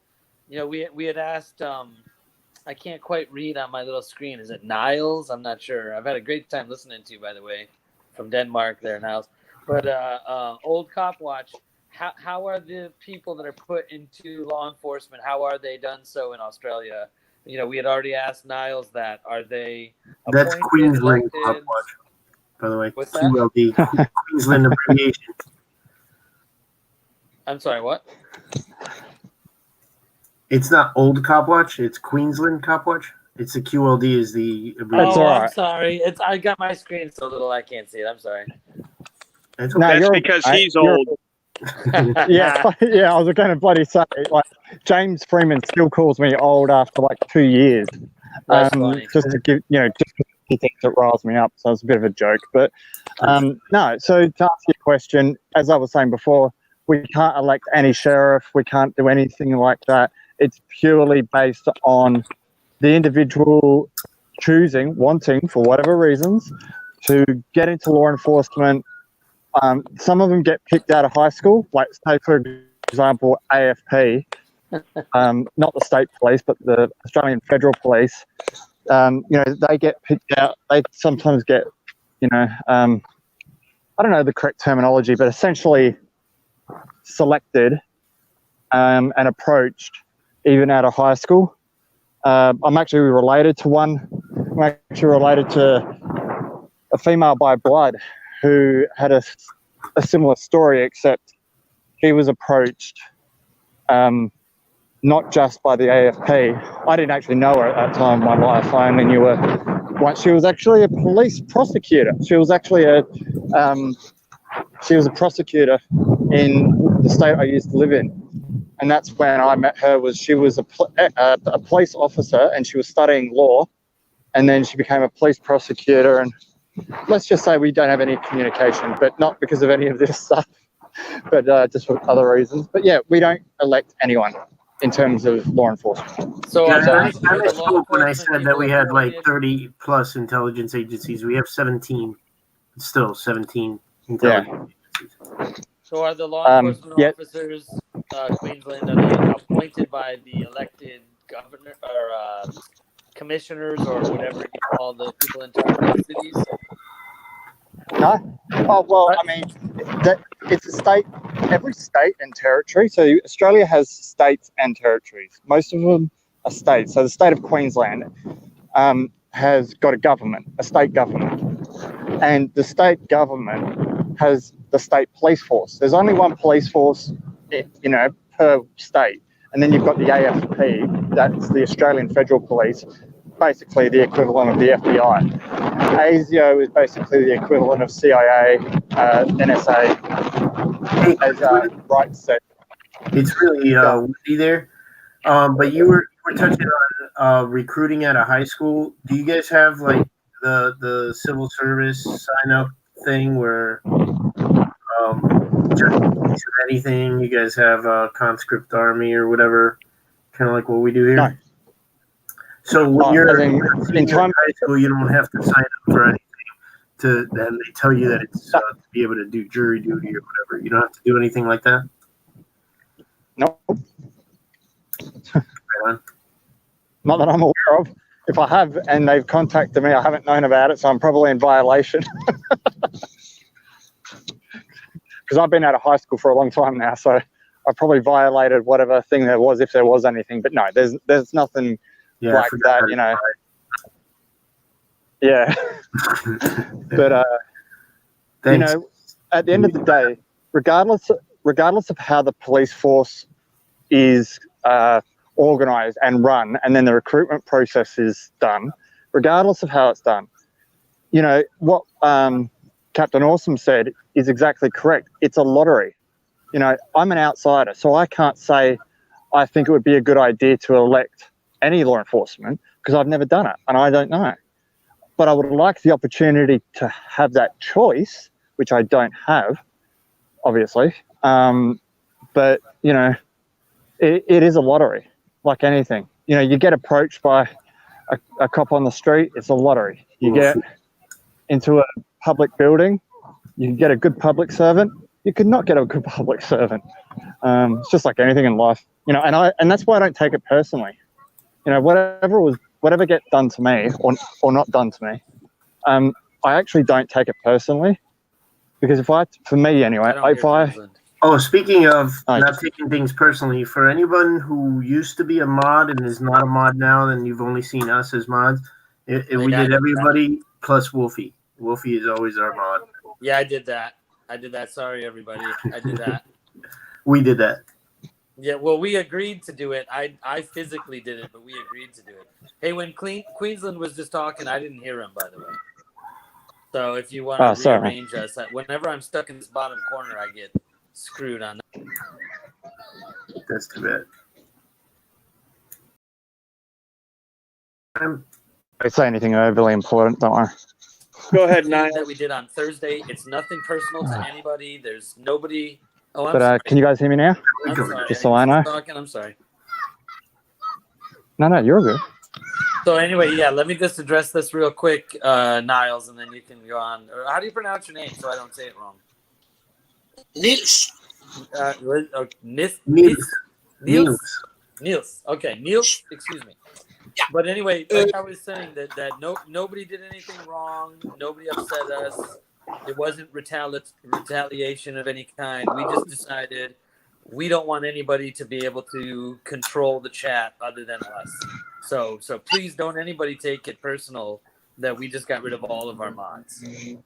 you know we had asked I can't quite read on my little screen, is it Niles? I'm not sure. I've had a great time listening to you, by the way, from Denmark there, Niles. But old cop watch, how are the people that are put into law enforcement, how are they done so in Australia? You know, we had already asked Niles that. Are they That's Queensland Cop Watch, by the way. What's that? QLD, Queensland abbreviation. I'm sorry, what? It's not Old Cop Watch. It's Queensland Cop Watch. It's the QLD is the abbreviation. I'm sorry. I got my screen so little I can't see it. I'm sorry. That's because he's old. yeah, I was going to bloody say, like, James Freeman still calls me old after like 2 years. Just to give, you know, just he thinks it riles me up. So it's a bit of a joke. But no, so to answer your question, as I was saying before, we can't elect any sheriff. We can't do anything like that. It's purely based on the individual wanting, for whatever reasons, to get into law enforcement. Some of them get picked out of high school, like say for example AFP, not the state police but the Australian Federal Police. They get picked out. They sometimes get, I don't know the correct terminology, but essentially selected and approached even out of high school. I'm actually related to one. I'm actually related to a female by blood who had a similar story, except she was approached not just by the AFP. I didn't actually know her at that time in my life. I only knew her once. She was actually a police prosecutor. She was actually a prosecutor in the state I used to live in, and that's when I met her. She was a police officer, and she was studying law, and then she became a police prosecutor. And let's just say we don't have any communication, but not because of any of this stuff, but just for other reasons. But yeah, we don't elect anyone in terms of law enforcement. So Yeah, are I the law misspoke when I enforcement said that we people had like appointed? 30 plus intelligence agencies. We have 17, still 17 Yeah. intelligence agencies. So are the law enforcement Yeah. officers, Queensland, are they appointed by the elected governor or commissioners or whatever you call the people in charge of the cities? No? Oh, well, I mean, it's a state, every state and territory. So Australia has states and territories. Most of them are states. So the state of Queensland has got a government, a state government. And the state government has the state police force. There's only one police force, per state. And then you've got the AFP, that's the Australian Federal Police, basically the equivalent of the FBI. ASIO is basically the equivalent of CIA, NSA, as Wright said. It's really windy there. But you were touching on recruiting at a high school. Do you guys have like the civil service sign up thing where just in case of anything, you guys have a conscript army or whatever, kind of like what we do here? No. So when you're in high school, you don't have to sign up for anything. And they tell you that it's to be able to do jury duty or whatever. You don't have to do anything like that? No. Right on. Not that I'm aware of. If I have and they've contacted me, I haven't known about it, so I'm probably in violation. Because I've been out of high school for a long time now, so I probably violated whatever thing there was, if there was anything. But no, there's nothing like that, Yeah. But at the end of the day, regardless of how the police force is organised and run, and then the recruitment process is done, regardless of how it's done, what Captain Awesome said is exactly correct. It's a lottery. I'm an outsider, so I can't say I think it would be a good idea to elect any law enforcement because I've never done it and I don't know. But I would like the opportunity to have that choice, which I don't have, obviously. But, it is a lottery, like anything. You get approached by a cop on the street, it's a lottery. You get into a public building, you can get a good public servant, you could not get a good public servant. It's just like anything in life, and that's why I don't take it personally. Whatever gets done to me or not done to me, I actually don't take it personally, because for me anyway, speaking of not taking things personally, for anyone who used to be a mod and is not a mod now, then you've only seen us as mods. We did everybody plus Wolfie. Wolfie is always our mod. Yeah, I did that. Sorry, everybody. I did that. We did that. Yeah, well, we agreed to do it. I physically did it, but we agreed to do it. Hey, when Queensland was just talking, I didn't hear him, by the way. So if you want to rearrange us, whenever I'm stuck in this bottom corner, I get screwed on that. That's too bad. Don't say anything overly important, don't I? Go ahead, Niall. That we did on Thursday. It's nothing personal to anybody. There's nobody. Oh, I'm sorry. Can you guys hear me now? I'm sorry. Just so I know. I'm sorry. No, you're good. So anyway, yeah, let me just address this real quick, Niles, and then you can go on. Or how do you pronounce your name so I don't say it wrong? Nils. Niels. Okay, Niels. Excuse me. Yeah. But anyway, like I was saying, that nobody did anything wrong. Nobody upset us. It wasn't retaliation of any kind. We just decided we don't want anybody to be able to control the chat other than us. So please don't anybody take it personal that we just got rid of all of our mods. And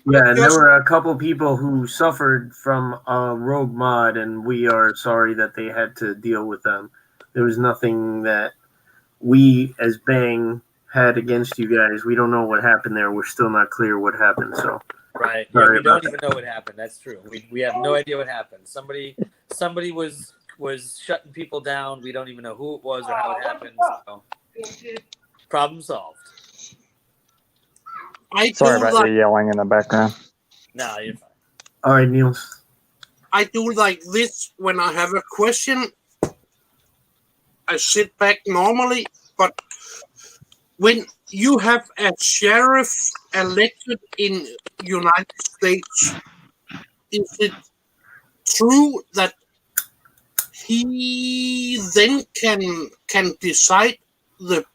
there were a couple people who suffered from a rogue mod, and we are sorry that they had to deal with them. There was nothing that we as B.A.N.G had against you guys. We don't know what happened there. We're still not clear what happened. So right, yeah, we don't even know what happened. That's true. We have no idea what happened. Somebody was shutting people down. We don't even know who it was or how it happened. So, problem solved. Sorry about you yelling in the background. No, you're fine. All right, Niels. I do like this when I have a question. I sit back normally, but when you have a sheriff elected in United States, is it true that he then can decide the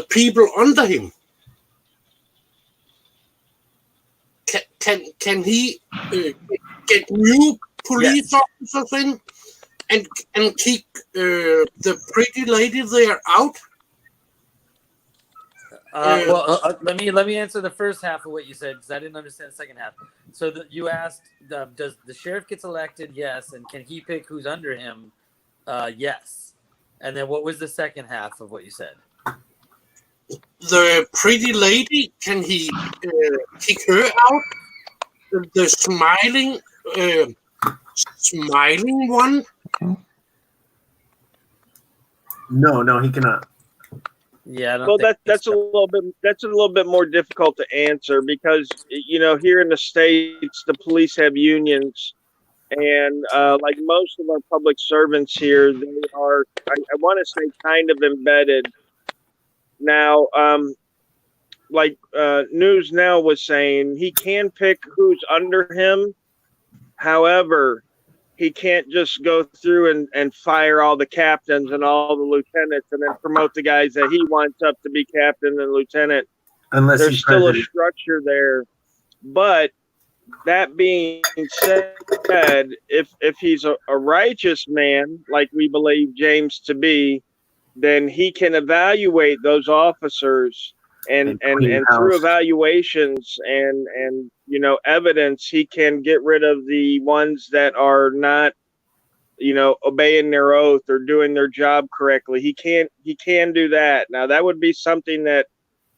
people under him? Can he get new police officers in and kick the pretty lady there out? Let me answer the first half of what you said because I didn't understand the second half. So you asked, does the sheriff gets elected? Yes, and can he pick who's under him? Yes. And then what was the second half of what you said? The pretty lady, can he kick her out? The smiling one? No, he cannot. Yeah, well, that's a little bit more difficult to answer because here in the States, the police have unions, and like most of our public servants here, they are I want to say kind of embedded. Now, like News Now was saying, he can pick who's under him. However, he can't just go through and fire all the captains and all the lieutenants and then promote the guys that he wants up to be captain and lieutenant. Unless there's still a structure there. But that being said, if he's a righteous man, like we believe James to be, then he can evaluate those officers and through evaluations and evidence, he can get rid of the ones that are not obeying their oath or doing their job correctly. He can do that. Now that would be something that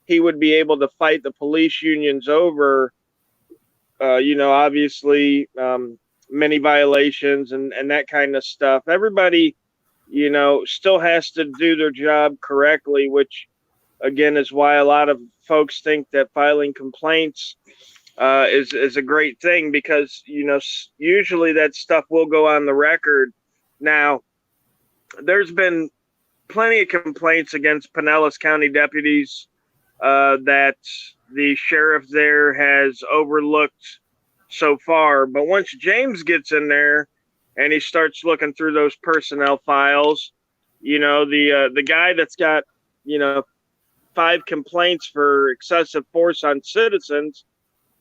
he would be able to fight the police unions over. Obviously many violations and that kind of stuff. Everybody still has to do their job correctly, which again is why a lot of folks think that filing complaints is a great thing because usually that stuff will go on the record. Now, there's been plenty of complaints against Pinellas County deputies that the sheriff there has overlooked so far. But once James gets in there and he starts looking through those personnel files, the guy that's got 5 complaints for excessive force on citizens,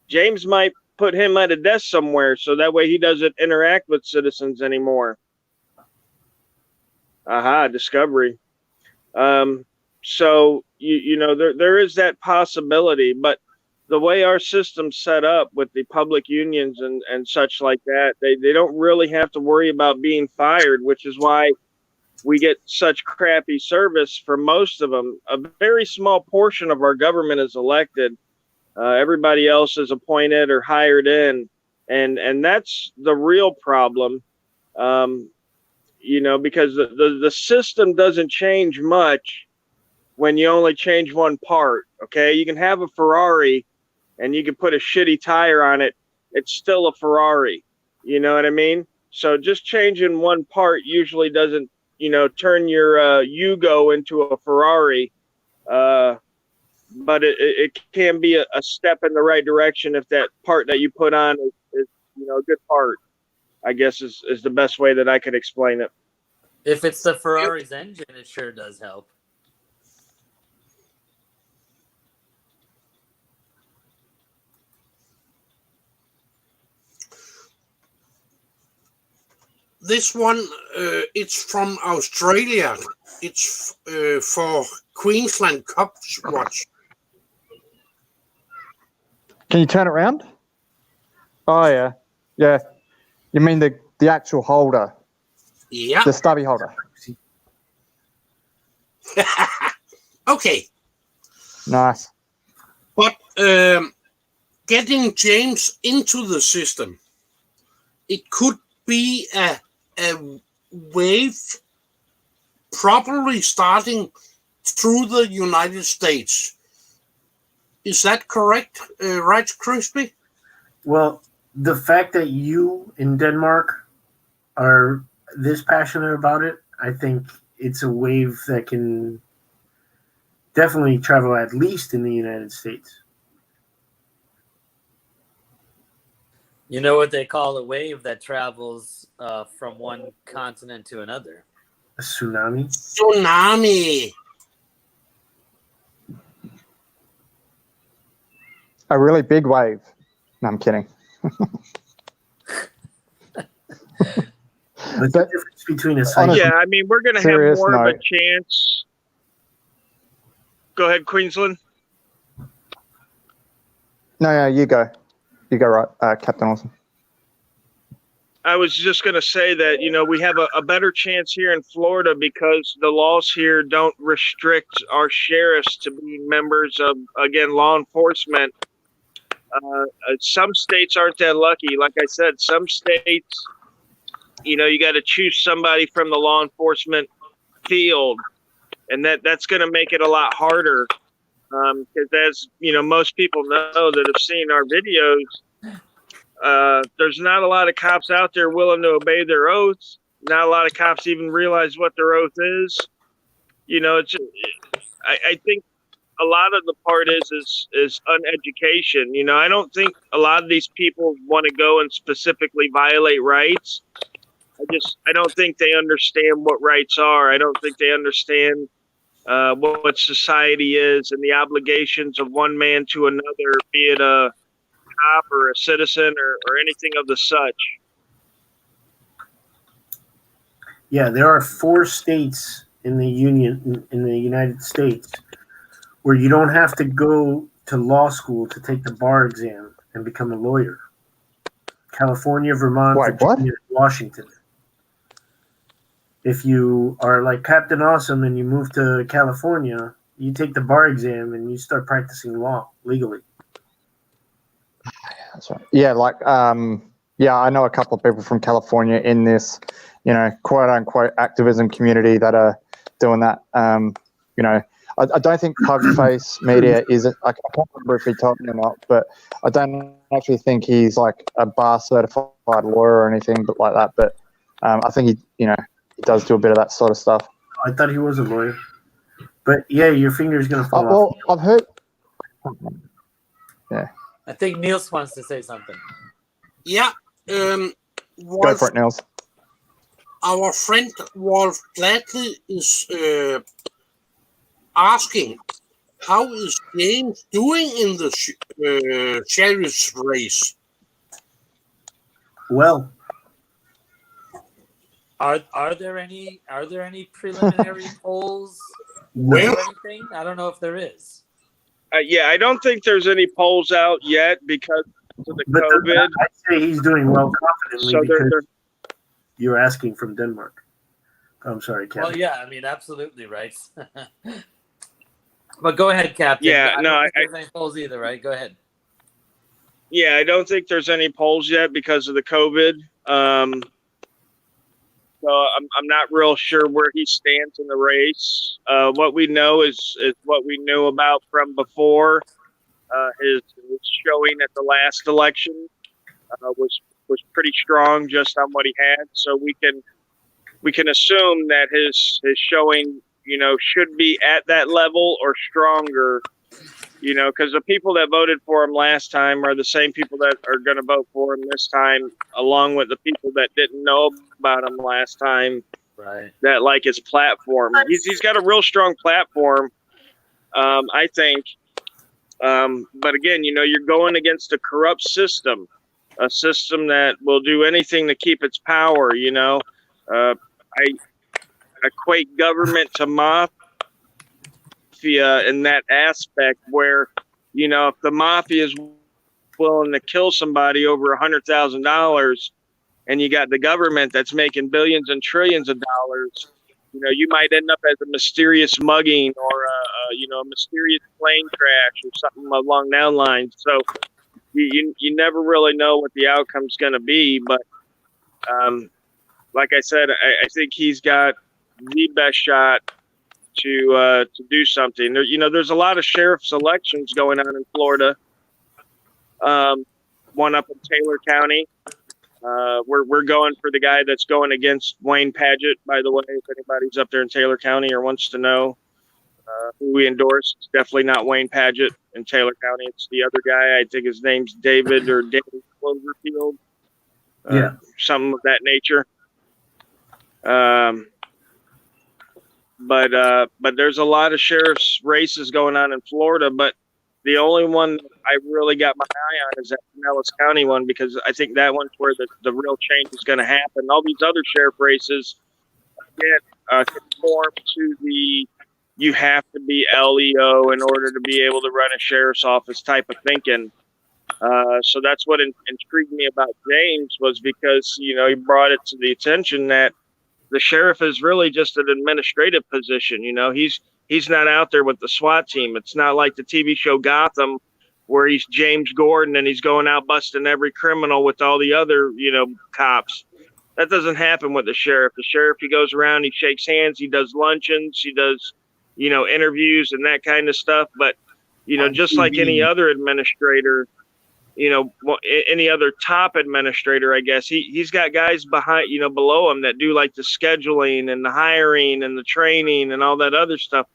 James might put him at a desk somewhere so that way he doesn't interact with citizens anymore. Discovery. So there is that possibility, but the way our system's set up with the public unions and such like that, they don't really have to worry about being fired, which is why we get such crappy service for most of them. A very small portion of our government is elected. Everybody else is appointed or hired in. And that's the real problem, because the system doesn't change much when you only change one part. Okay, you can have a Ferrari and you can put a shitty tire on it. It's still a Ferrari. You know what I mean? So just changing one part usually doesn't, turn your Yugo into a Ferrari. But it can be a step in the right direction if that part that you put on is a good part, I guess is the best way that I could explain it. If it's the Ferrari's engine, it sure does help. This one, it's from Australia. It's for Queensland Cops Watch. Can you turn it around? Oh yeah, yeah. You mean the actual holder, Yeah. the stubby holder? Okay. Nice. But getting James into the system, it could be a wave probably starting through the United States. Is that correct, right, Crispy? Well, the fact that you in Denmark are this passionate about it, I think it's a wave that can definitely travel at least in the United States. You know what they call a wave that travels from one continent to another? A tsunami? Tsunami. A really big wave. No, I'm kidding. What's the difference between a cyclone? Yeah, I mean, we're going to have more of a chance. Go ahead, Queensland. No, you go. You go, right, Captain Awesome. I was just going to say that, we have a better chance here in Florida because the laws here don't restrict our sheriffs to being members of, again, law enforcement. Some states aren't that lucky. Like I said, some states, you got to choose somebody from the law enforcement field, and that's going to make it a lot harder. Because as most people know that have seen our videos, there's not a lot of cops out there willing to obey their oaths. Not a lot of cops even realize what their oath is. I think a lot of the part is uneducation. I don't think a lot of these people want to go and specifically violate rights. I don't think they understand what rights are. I don't think they understand what society is and the obligations of one man to another, be it a cop or a citizen or anything of the such. Yeah, there are 4 states in the United States where you don't have to go to law school to take the bar exam and become a lawyer. California, Vermont, Virginia, Washington. If you are like Captain Awesome and you move to California, you take the bar exam and you start practicing law legally. That's right. Yeah, I know a couple of people from California in this, quote unquote activism community that are doing that. I don't think Pugface Media is. I can't remember if he told me or not, but I don't actually think he's like a bar certified lawyer or anything, but like that. But I think he does do a bit of that sort of stuff. I thought he was a lawyer, but yeah, your finger's gonna fall off. Well, I've heard. Yeah. I think Niels wants to say something. Yeah. Go for it, Niels. Our friend Wolf Gladly is asking, how is James doing in the sheriff's race? Well, are there any preliminary polls No. or anything? I don't know if there is. Yeah, I don't think there's any polls out yet because of the COVID. I'd say he's doing well confidently So because you're asking from Denmark. I'm sorry, Captain. Well, yeah, I mean, absolutely, right. But go ahead, Captain. Yeah, I no, don't think there's any polls either, right? Go ahead. Yeah, I don't think there's any polls yet because of the COVID. So I'm not real sure where he stands in the race. What we know is what we knew about from before. His showing at the last election was was pretty strong just on what he had. So we can assume that his showing, should be at that level or stronger. Because the people that voted for him last time are the same people that are going to vote for him this time, along with the people that didn't know about him last time. Right. That like his platform. He's got a real strong platform, I think. But again, you're going against a corrupt system, a system that will do anything to keep its power. I equate government to mafia in that aspect where, if the mafia is willing to kill somebody over $100,000 and you got the government that's making billions and trillions of dollars, you might end up as a mysterious mugging or a mysterious plane crash or something along that line. So you never really know what the outcome's going to be. But like I said, I think he's got the best shot to do something. There's a lot of sheriff's elections going on in Florida. One up in Taylor County. We're going for the guy that's going against Wayne Padgett, by the way, if anybody's up there in Taylor County or wants to know who we endorse. It's definitely not Wayne Padgett in Taylor County. It's the other guy. I think his name's David or David Cloverfield. Something of that nature. But there's a lot of sheriff's races going on in Florida, but the only one I really got my eye on is that Pinellas County one, because I think that one's where the real change is going to happen. All these other sheriff races, again, conform to the you have to be LEO in order to be able to run a sheriff's office type of thinking. So that's what intrigued me about James, was because, he brought it to the attention that the sheriff is really just an administrative position. He's not out there with the SWAT team. It's not like the TV show Gotham, where he's James Gordon and he's going out busting every criminal with all the other, cops. That doesn't happen with the sheriff. The sheriff, he goes around, he shakes hands, he does luncheons, he does, interviews and that kind of stuff. But, just like any other administrator, any other top administrator, I guess, he's got guys behind, below him that do like the scheduling and the hiring and the training and all that other stuff.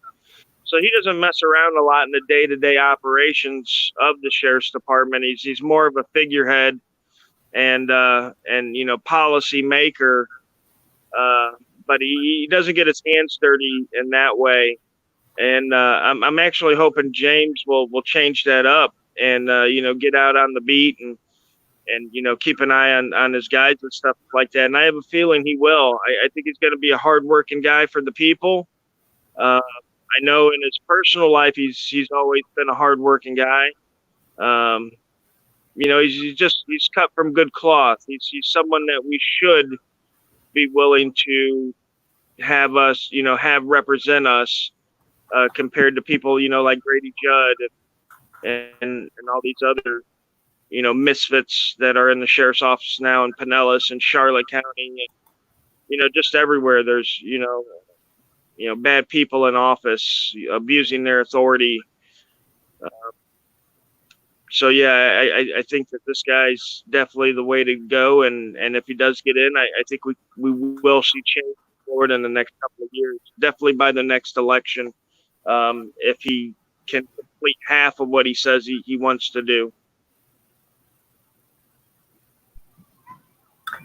So he doesn't mess around a lot in the day-to-day operations of the sheriff's department. He's more of a figurehead and policy maker. But he doesn't get his hands dirty in that way. And I'm actually hoping James will change that up and get out on the beat and keep an eye on his guys and stuff like that. And I have a feeling he will. I think he's going to be a hardworking guy for the people. I know in his personal life he's always been a hardworking guy. He's cut from good cloth. He's someone that we should be willing to have us, have represent us, compared to people, like Grady Judd and all these other, misfits that are in the sheriff's office now in Pinellas and Charlotte County, and, just everywhere. There's, bad people in office abusing their authority. So yeah, I think that this guy's definitely the way to go. And if he does get in, I think we will see change forward in the next couple of years, definitely by the next election. If he can complete half of what he says he wants to do.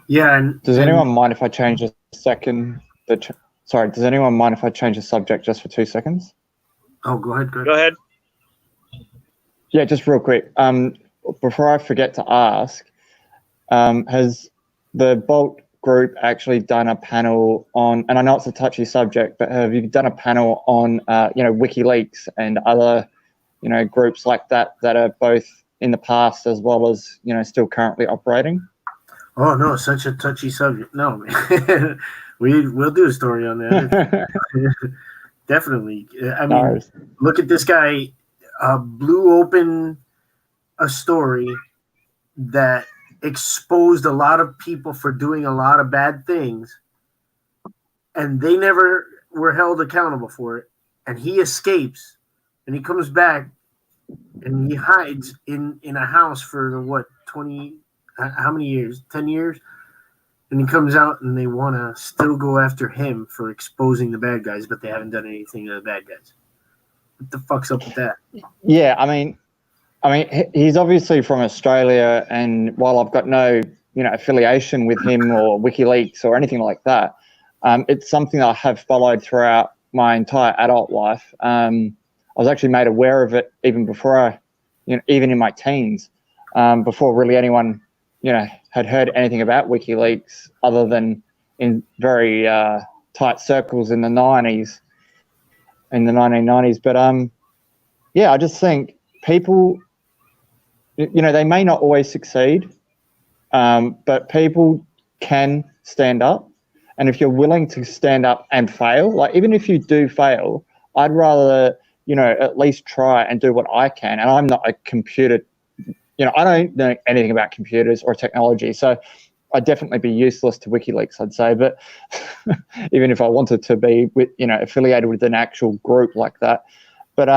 Yeah. And does anyone mind if I change a second? Does anyone mind if I change the subject just for 2 seconds? Oh, go ahead. Go ahead. Yeah, just real quick. Before I forget to ask, has the Bolt group actually done a panel on, and I know it's a touchy subject, but have you done a panel on, WikiLeaks and other, groups like that are both in the past as well as, still currently operating? Oh, no, such a touchy subject. No, man. We'll do a story on that. Definitely. I mean, look at this guy blew open a story that exposed a lot of people for doing a lot of bad things, and they never were held accountable for it. And he escapes, and he comes back, and he hides in a house for 20, how many years? 10 years? And he comes out and they want to still go after him for exposing the bad guys, but they haven't done anything to the bad guys. What the fuck's up with that? Yeah, I mean, he's obviously from Australia, and while I've got no, affiliation with him or WikiLeaks or anything like that, it's something I have followed throughout my entire adult life. I was actually made aware of it even before even in my teens, before really anyone, had heard anything about WikiLeaks other than in very tight circles in the 90s, in the 1990s. But yeah, I just think people, they may not always succeed, but people can stand up. And if you're willing to stand up and fail, like even if you do fail, I'd rather, at least try and do what I can. And I'm not a computer, I don't know anything about computers or technology. So I'd definitely be useless to WikiLeaks, I'd say. But even if I wanted to be with, affiliated with an actual group like that. But,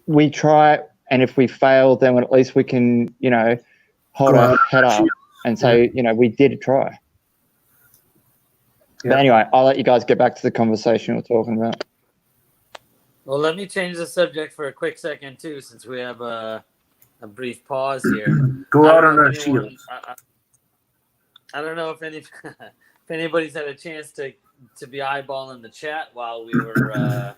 we try, and if we fail, then at least we can, hold our head up and say, we did try. Yeah. But anyway, I'll let you guys get back to the conversation we're talking about. Well, let me change the subject for a quick second too, since we have a brief pause here. Go out on our shields. I don't know if if anybody's had a chance to be eyeballing the chat while we were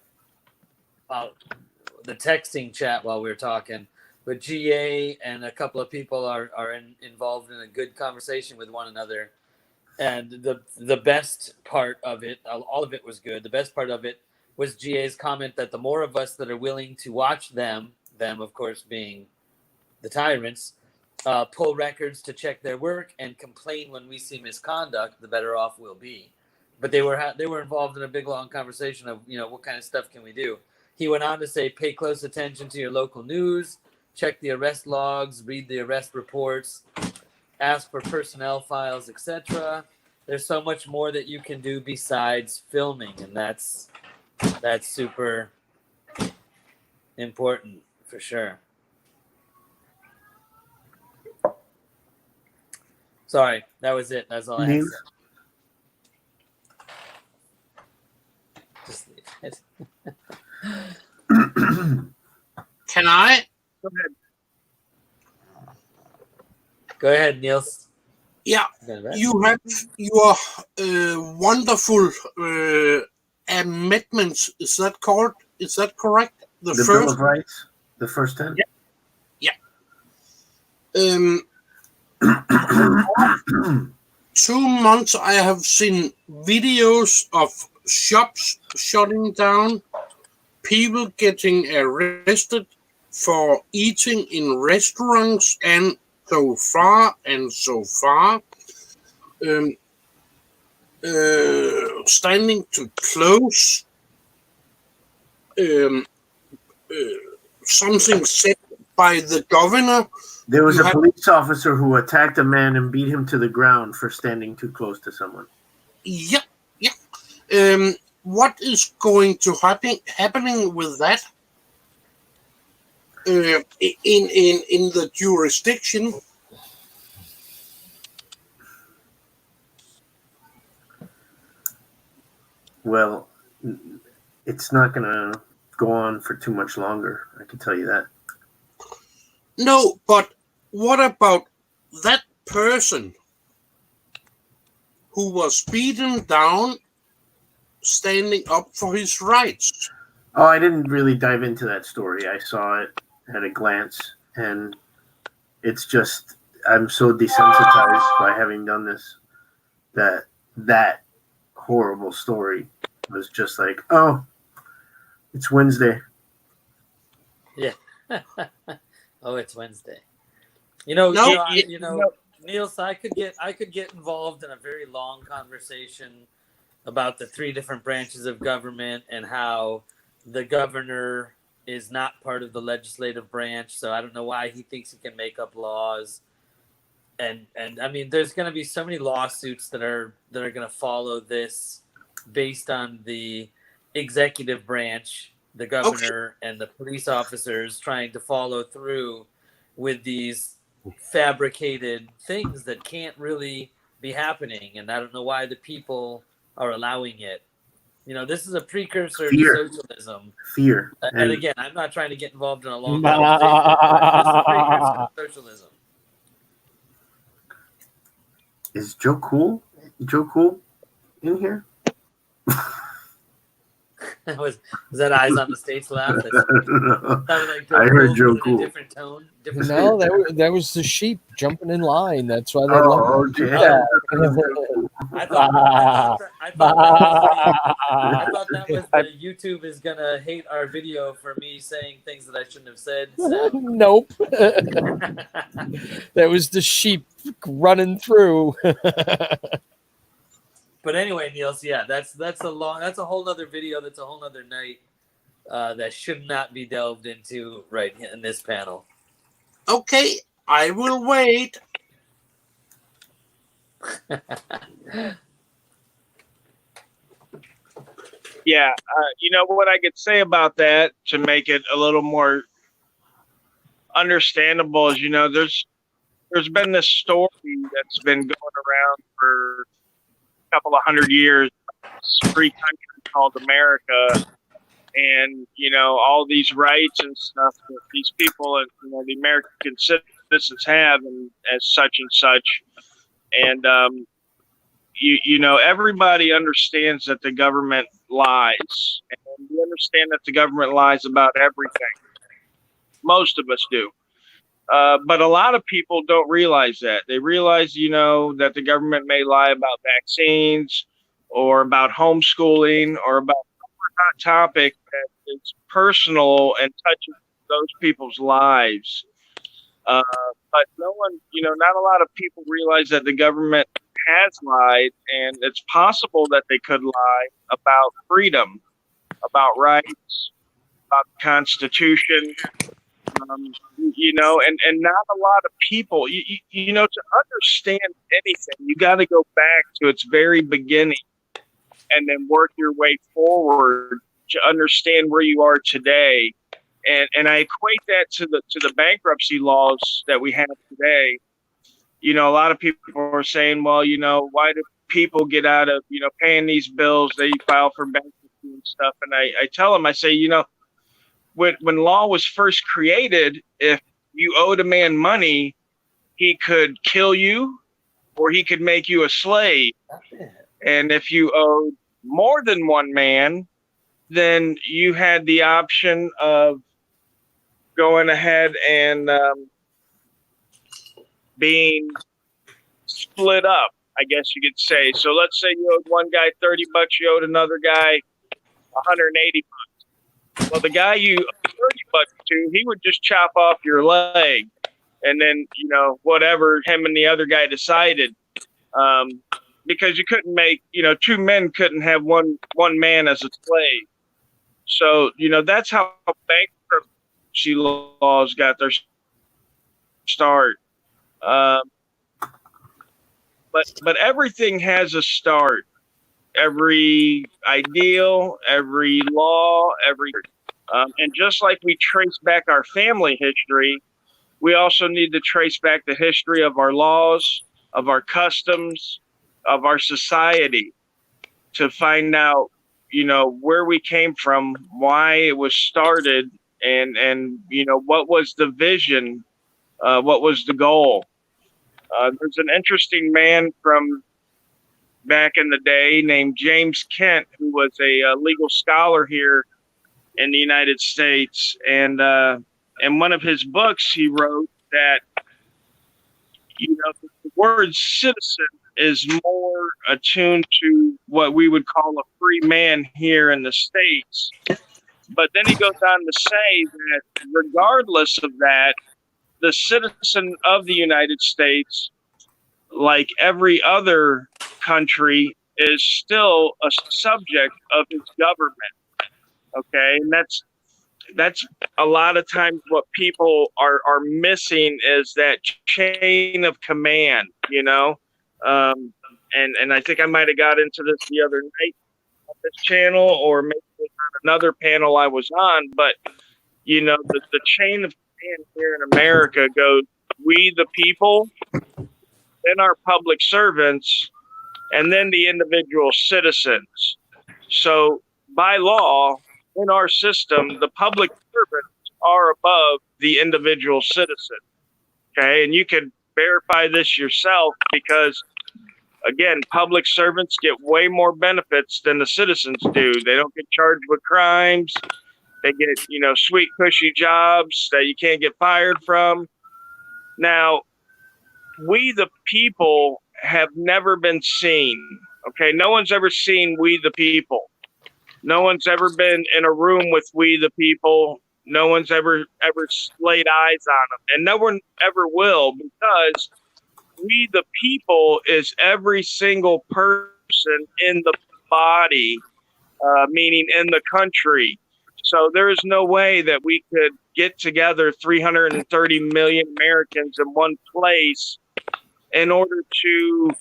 the texting chat while we were talking. But GA and a couple of people are involved in a good conversation with one another. And the best part of it, all of it was good. The best part of it was GA's comment that the more of us that are willing to watch them of course being the tyrants, pull records to check their work and complain when we see misconduct, the better off we'll be. But they were involved in a big long conversation of what kind of stuff can we do. He went on to say, pay close attention to your local news, check the arrest logs, read the arrest reports, ask for personnel files, etc. There's so much more that you can do besides filming, and that's super important for sure. Sorry, that was it. That's all I had to say. Just leave it. Can I? Go ahead. Go ahead, Niels. Yeah, you have your wonderful amendments. Is that correct? Is that correct? The Bill of Rights, the first 10? Yeah. 2 months I have seen videos of shops shutting down, people getting arrested for eating in restaurants, and so far, standing to close, something said by the governor. There was a police officer who attacked a man and beat him to the ground for standing too close to someone. Yeah. What is going to happening with that in the jurisdiction? Well, it's not going to go on for too much longer. I can tell you that. No, but what about that person who was beaten down standing up for his rights? Oh, I didn't really dive into that story. I saw it at a glance, and it's just, I'm so desensitized by having done this that horrible story was just like, oh, it's Wednesday. Yeah. Oh, it's Wednesday. Niels, I could get involved in a very long conversation about the 3 different branches of government and how the governor is not part of the legislative branch. So I don't know why he thinks he can make up laws. And I mean, there's going to be so many lawsuits that are going to follow this based on the executive branch, the governor and the police officers trying to follow through with these fabricated things that can't really be happening, and I don't know why the people are allowing it. This is a precursor to socialism. Fear. And again, I'm not trying to get involved in a long conversation, but this is a precursor to socialism. Is Joe Cool? Joe Cool in here? was that eyes on the state's laugh? That sounded like I heard Joe in Cool. a different tone. No, that was the sheep jumping in line. That's why they Okay. I thought that was the YouTube is gonna hate our video for me saying things that I shouldn't have said. Nope. That was the sheep running through. But anyway, Niels, yeah, that's a whole nother video. That's a whole nother night that should not be delved into right in this panel. Okay, I will wait. Yeah, what I could say about that to make it a little more understandable is, there's been this story that's been going around for a couple of 100 years. This free country called America, and all these rights and stuff that these people and the American citizens have, and as such and such, and everybody understands that the government lies, and we understand that the government lies about everything. Most of us do. But a lot of people don't realize that. They realize, that the government may lie about vaccines or about homeschooling or about a topic that is personal and touches those people's lives. But no one, not a lot of people realize that the government has lied, and it's possible that they could lie about freedom, about rights, about the Constitution. And not a lot of people, to understand anything, you got to go back to its very beginning and then work your way forward to understand where you are today. And I equate that to the bankruptcy laws that we have today. A lot of people are saying, well, why do people get out of, paying these bills? They file for bankruptcy and stuff. And I tell them, I say, when law was first created, if you owed a man money, he could kill you or he could make you a slave. And if you owed more than one man, then you had the option of going ahead and being split up, I guess you could say. So let's say you owed one guy $30, you owed another guy $180. Well, the guy you owed $30 to, he would just chop off your leg, and then whatever him and the other guy decided, because you couldn't make two men couldn't have one man as a slave. So that's how bankruptcy laws got their start. But everything has a start. Every ideal, every law, and just like we trace back our family history, we also need to trace back the history of our laws, of our customs, of our society, to find out, where we came from, why it was started, and what was the vision, what was the goal. There's an interesting man from back in the day named James Kent, who was a legal scholar here in the United States. And in one of his books, he wrote that, the word citizen is more attuned to what we would call a free man here in the States. But then he goes on to say that regardless of that, the citizen of the United States, like every other country, is still a subject of its government. Okay, and that's a lot of times what people are missing is that chain of command, and I think I might have got into this the other night on this channel, or maybe on another panel I was on, but the chain of saying here in America goes, we the people, then our public servants, and then the individual citizens. So by law, in our system, the public servants are above the individual citizen. Okay, and you can verify this yourself because, again, public servants get way more benefits than the citizens do. They don't get charged with crimes. They get, sweet, cushy jobs that you can't get fired from. Now, we the people have never been seen. Okay, no one's ever seen we the people. No one's ever been in a room with we the people. No one's ever laid eyes on them, and no one ever will, because we the people is every single person in the body, meaning in the country. So there is no way that we could get together 330 million Americans in one place in order to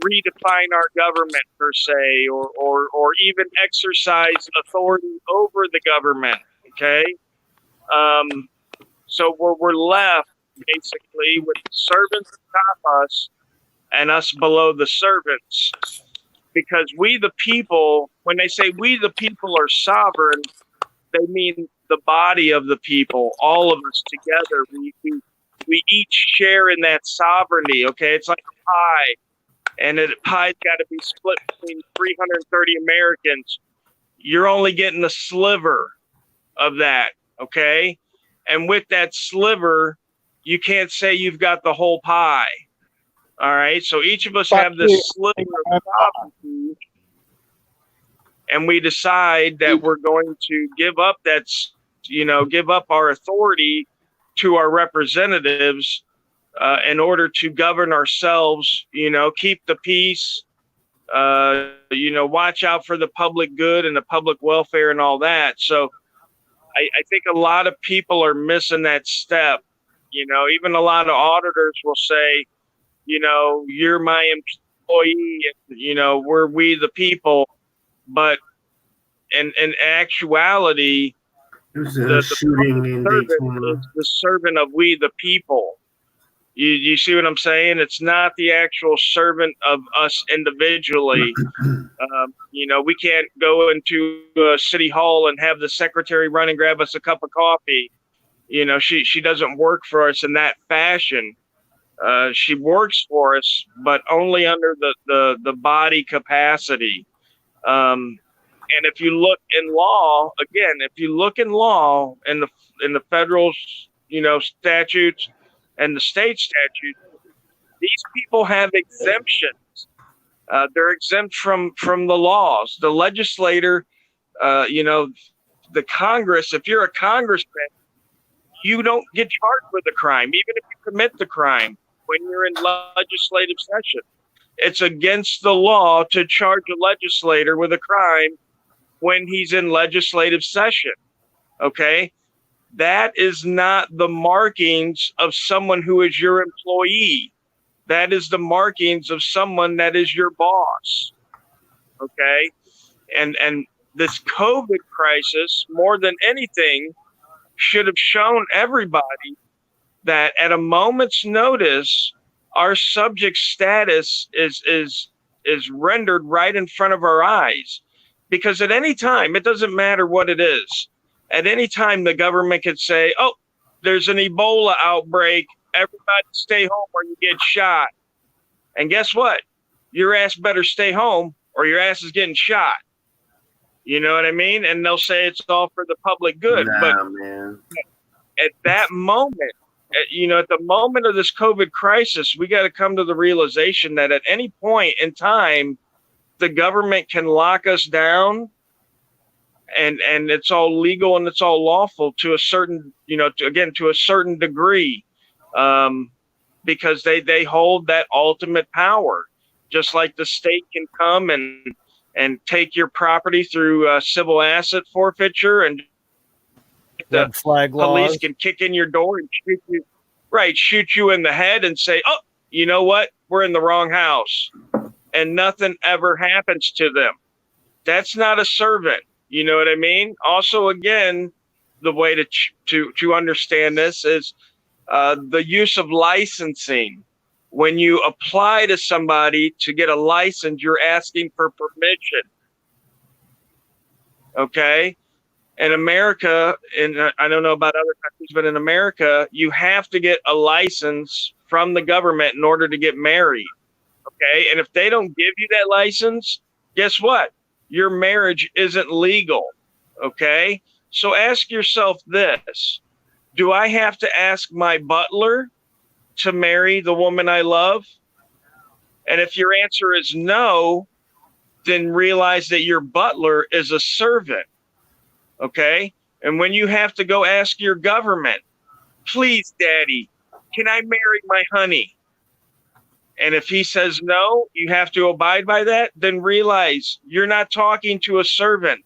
redefine our government per se, or even exercise authority over the government. Okay. So we're left basically with the servants atop us and us below the servants, because we the people, when they say we the people are sovereign, they mean the body of the people, all of us together. We each share in that sovereignty. Okay, it's like a pie, and the pie's got to be split between 330 Americans. You're only getting a sliver of that. Okay, and with that sliver, you can't say you've got the whole pie. All right, so each of us have this sliver of sovereignty, and we decide that we're going to give up give up our authority to our representatives in order to govern ourselves, keep the peace, watch out for the public good and the public welfare and all that. So I think a lot of people are missing that step. Even a lot of auditors will say, you're my employee, we're we the people. But in actuality, the shooting in Daytona is the servant of we the people. You see what I'm saying? It's not the actual servant of us individually. We can't go into City Hall and have the secretary run and grab us a cup of coffee. She doesn't work for us in that fashion. She works for us, but only under the body capacity. And if you look in law, again, in the federal, statutes and the state statutes, these people have exemptions. They're exempt from the laws. The legislator, the Congress, if you're a congressman, you don't get charged with a crime, even if you commit the crime when you're in legislative session. It's against the law to charge a legislator with a crime when he's in legislative session. Okay. That is not the markings of someone who is your employee. That is the markings of someone that is your boss. Okay. And this COVID crisis, more than anything, should have shown everybody that at a moment's notice, our subject status is rendered right in front of our eyes. Because at any time, it doesn't matter what it is, at any time the government could say, oh, there's an Ebola outbreak, everybody stay home or you get shot. And guess what? Your ass better stay home or your ass is getting shot. You know what I mean? And they'll say it's all for the public good. Man. At that moment, at the moment of this COVID crisis, we got to come to the realization that at any point in time, the government can lock us down, and it's all legal and it's all lawful to a certain, to a certain degree, because they hold that ultimate power, just like the state can come and take your property through civil asset forfeiture, and the flag police laws can kick in your door and shoot you in the head and say, oh, you know what? We're in the wrong house. And nothing ever happens to them. That's not a servant. You know what I mean? Also, again, the way to understand this is the use of licensing. When you apply to somebody to get a license, you're asking for permission. Okay? In America, and I don't know about other countries, but in America, you have to get a license from the government in order to get married. Okay? And if they don't give you that license, guess what? Your marriage isn't legal. Okay? So ask yourself this. Do I have to ask my butler to marry the woman I love? And if your answer is no, then realize that your butler is a servant. Okay? And when you have to go ask your government, please, daddy, can I marry my honey? And if he says no, you have to abide by that, then realize you're not talking to a servant.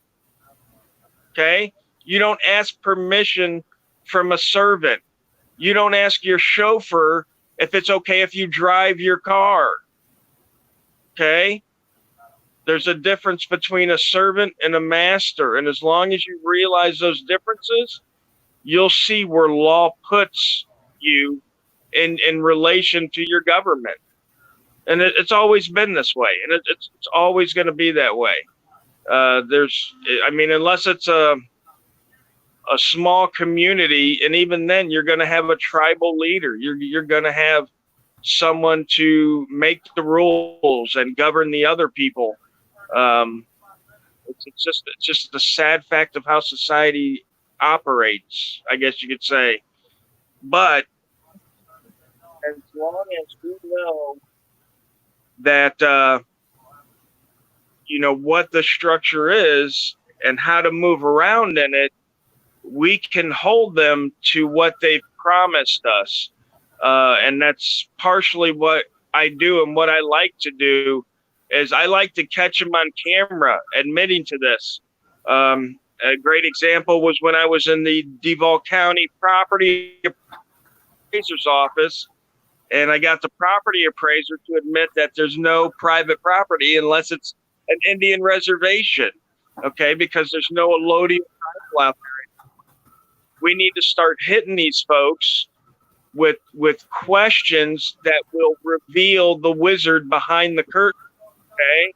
Okay? You don't ask permission from a servant. You don't ask your chauffeur if it's okay if you drive your car. Okay? There's a difference between a servant and a master. And as long as you realize those differences, you'll see where law puts you in relation to your government. And it's always been this way. And it's always going to be that way. Unless it's a small community, and even then you're going to have a tribal leader. You're going to have someone to make the rules and govern the other people. It's just the sad fact of how society operates, I guess you could say. But as long as we know that what the structure is and how to move around in it, we can hold them to what they've promised us. And that's partially what I do, and what I like to do is I like to catch them on camera admitting to this. A great example was when I was in the B.A.N.G County property appraiser's office, and I got the property appraiser to admit that there's no private property unless it's an Indian reservation, okay, because there's no allodial title out there. We need to start hitting these folks with questions that will reveal the wizard behind the curtain. Okay,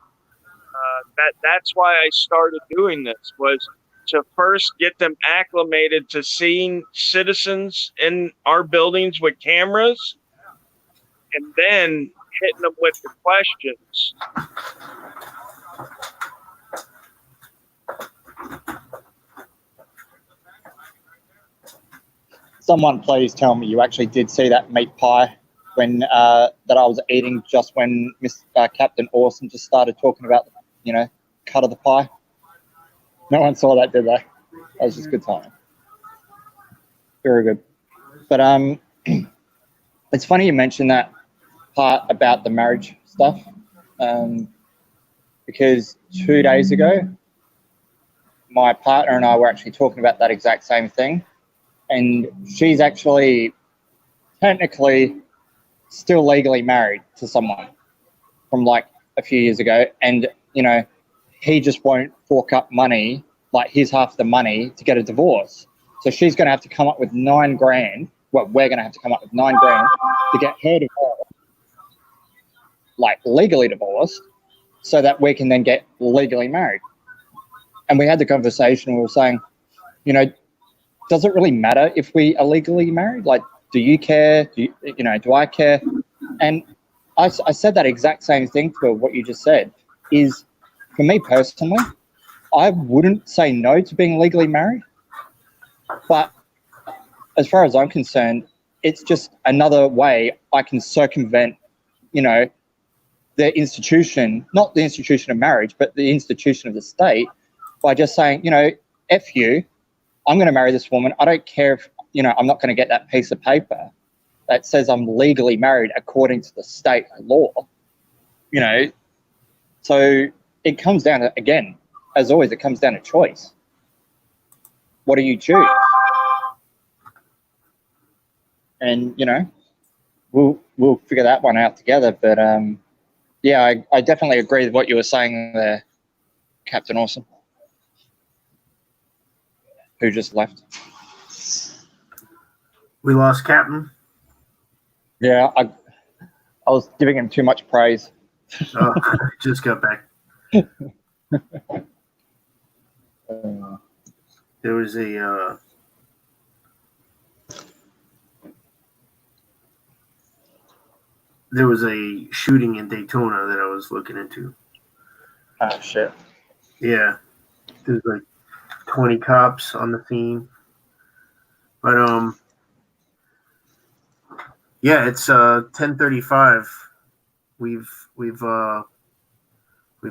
that's why I started doing this, was to first get them acclimated to seeing citizens in our buildings with cameras, and then hitting them with the questions. Someone please tell me you actually did see that meat pie when that I was eating just when Captain Awesome just started talking about, cut of the pie. No one saw that, did they? That was just good timing. Very good. But it's funny you mentioned that part about the marriage stuff, because 2 days ago, my partner and I were actually talking about that exact same thing. And she's actually technically still legally married to someone from like a few years ago. And, he just won't fork up money, like his half of the money, to get a divorce. So she's going to have to come up with $9,000. Well, we're going to have to come up with $9,000 to get her divorced, like legally divorced, so that we can then get legally married. And we had the conversation, we were saying, does it really matter if we are legally married? Like, do you care? Do I care? And I said that exact same thing to what you just said, is for me personally, I wouldn't say no to being legally married. But as far as I'm concerned, it's just another way I can circumvent, the institution, not the institution of marriage, but the institution of the state, by just saying, F you, I'm going to marry this woman. I don't care if, I'm not going to get that piece of paper that says I'm legally married according to the state law, So it comes down to, again, as always, it comes down to choice. What do you choose? And, we'll figure that one out together. But, I definitely agree with what you were saying there, Captain Awesome, who just left. We lost Captain. Yeah, I was giving him too much praise. Oh, just got back. There was a shooting in Daytona that I was looking into. Oh shit. Yeah, there's like 20 cops on the scene. But yeah, it's 10:35. We've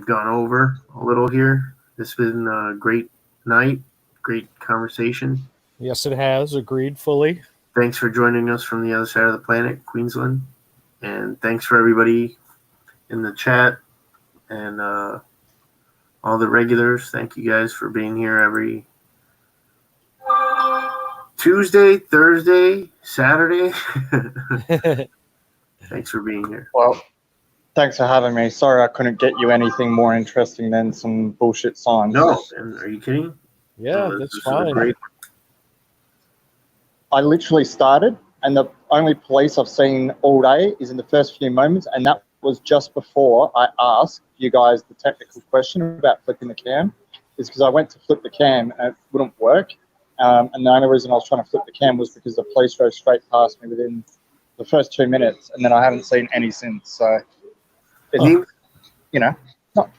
gone over a little here. It's been a great night, great conversation. Yes, it has. Agreed fully. Thanks for joining us from the other side of the planet, Queensland. And thanks for everybody in the chat and all the regulars. Thank you guys for being here every Tuesday, Thursday, Saturday. Thanks for being here. Well, thanks for having me. Sorry I couldn't get you anything more interesting than some bullshit signs. No, and are you kidding? Yeah, that's fine. Great. I literally started, and the only police I've seen all day is in the first few moments, and that was just before I asked you guys the technical question about flipping the cam, is because I went to flip the cam and it wouldn't work. And the only reason I was trying to flip the cam was because the police drove straight past me within the first 2 minutes, and then I haven't seen any since. So, it's, you know, not.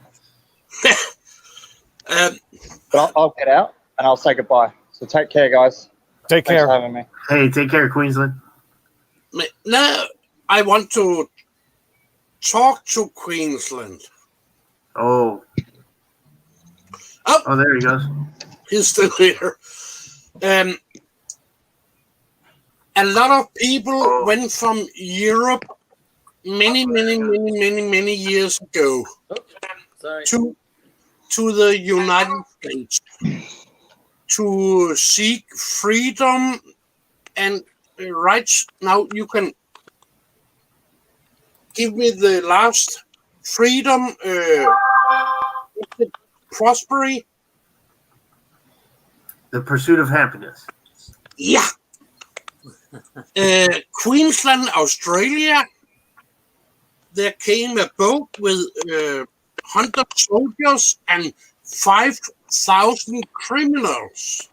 But I'll get out and I'll say goodbye. So take care, guys. Take Thanks care. for having me. Hey, take care, Queensland. Now, I want to talk to Queensland. Oh, there he goes. He's still here. A lot of people went from Europe many years ago to the United States to seek freedom and rights. Now you can give me the last freedom, prosperity. The pursuit of happiness. Yeah. Queensland, Australia. There came a boat with 100 soldiers and 5,000 criminals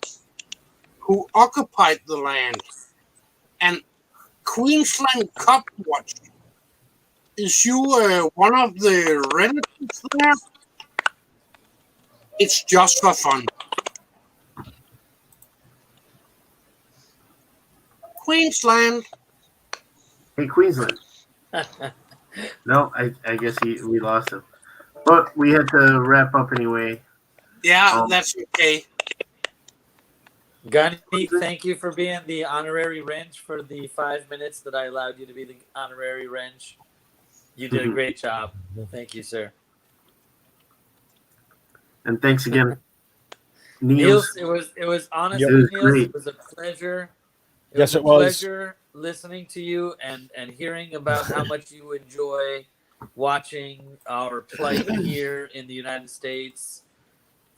who occupied the land. And Queensland Cop Watch, is you one of the relatives there? It's just for fun. Queensland. Hey, Queensland. No, I guess we lost him. But we had to wrap up anyway. Yeah, that's okay. Gunny, thank you for being the honorary wrench for the 5 minutes that I allowed you to be the honorary wrench. You did a great job. Thank you, sir. And thanks again, Niels. It was honestly, Niels, great. It was a pleasure. It was a pleasure listening to you and hearing about how much you enjoy watching our plight here in the United States.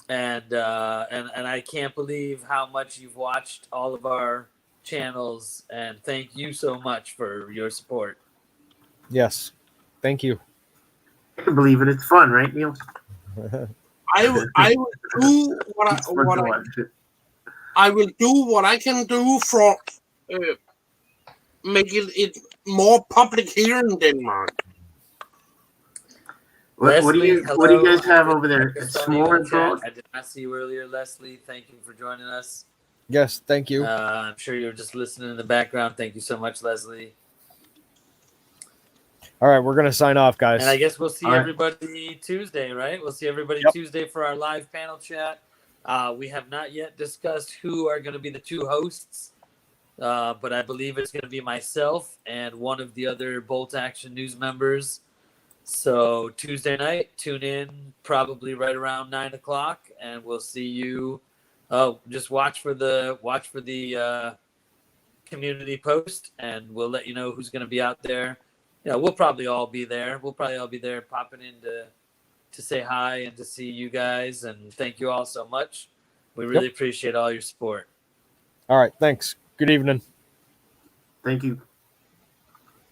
And I can't believe how much you've watched all of our channels, and thank you so much for your support. Yes, thank you. I can believe it. It's fun, right, Neil? I will do I will do what I can do for making it more public here in Denmark. What do you guys have over there? S'more and frog? I did not see you earlier, Leslie. Thank you for joining us. Yes, thank you. I'm sure you're just listening in the background. Thank you so much, Leslie. All right, we're gonna sign off, guys. And I guess we'll see everybody Tuesday, right? We'll see everybody Tuesday for our live panel chat. We have not yet discussed who are going to be the two hosts, but I believe it's going to be myself and one of the other Bolt Action News members. So Tuesday night, tune in probably right around 9 o'clock, and we'll see you. Oh, just watch for the community post, and we'll let you know who's going to be out there. We'll probably all be there. We'll probably all be there popping in to say hi and to see you guys. And thank you all so much. We really appreciate all your support. All right. Thanks. Good evening. Thank you.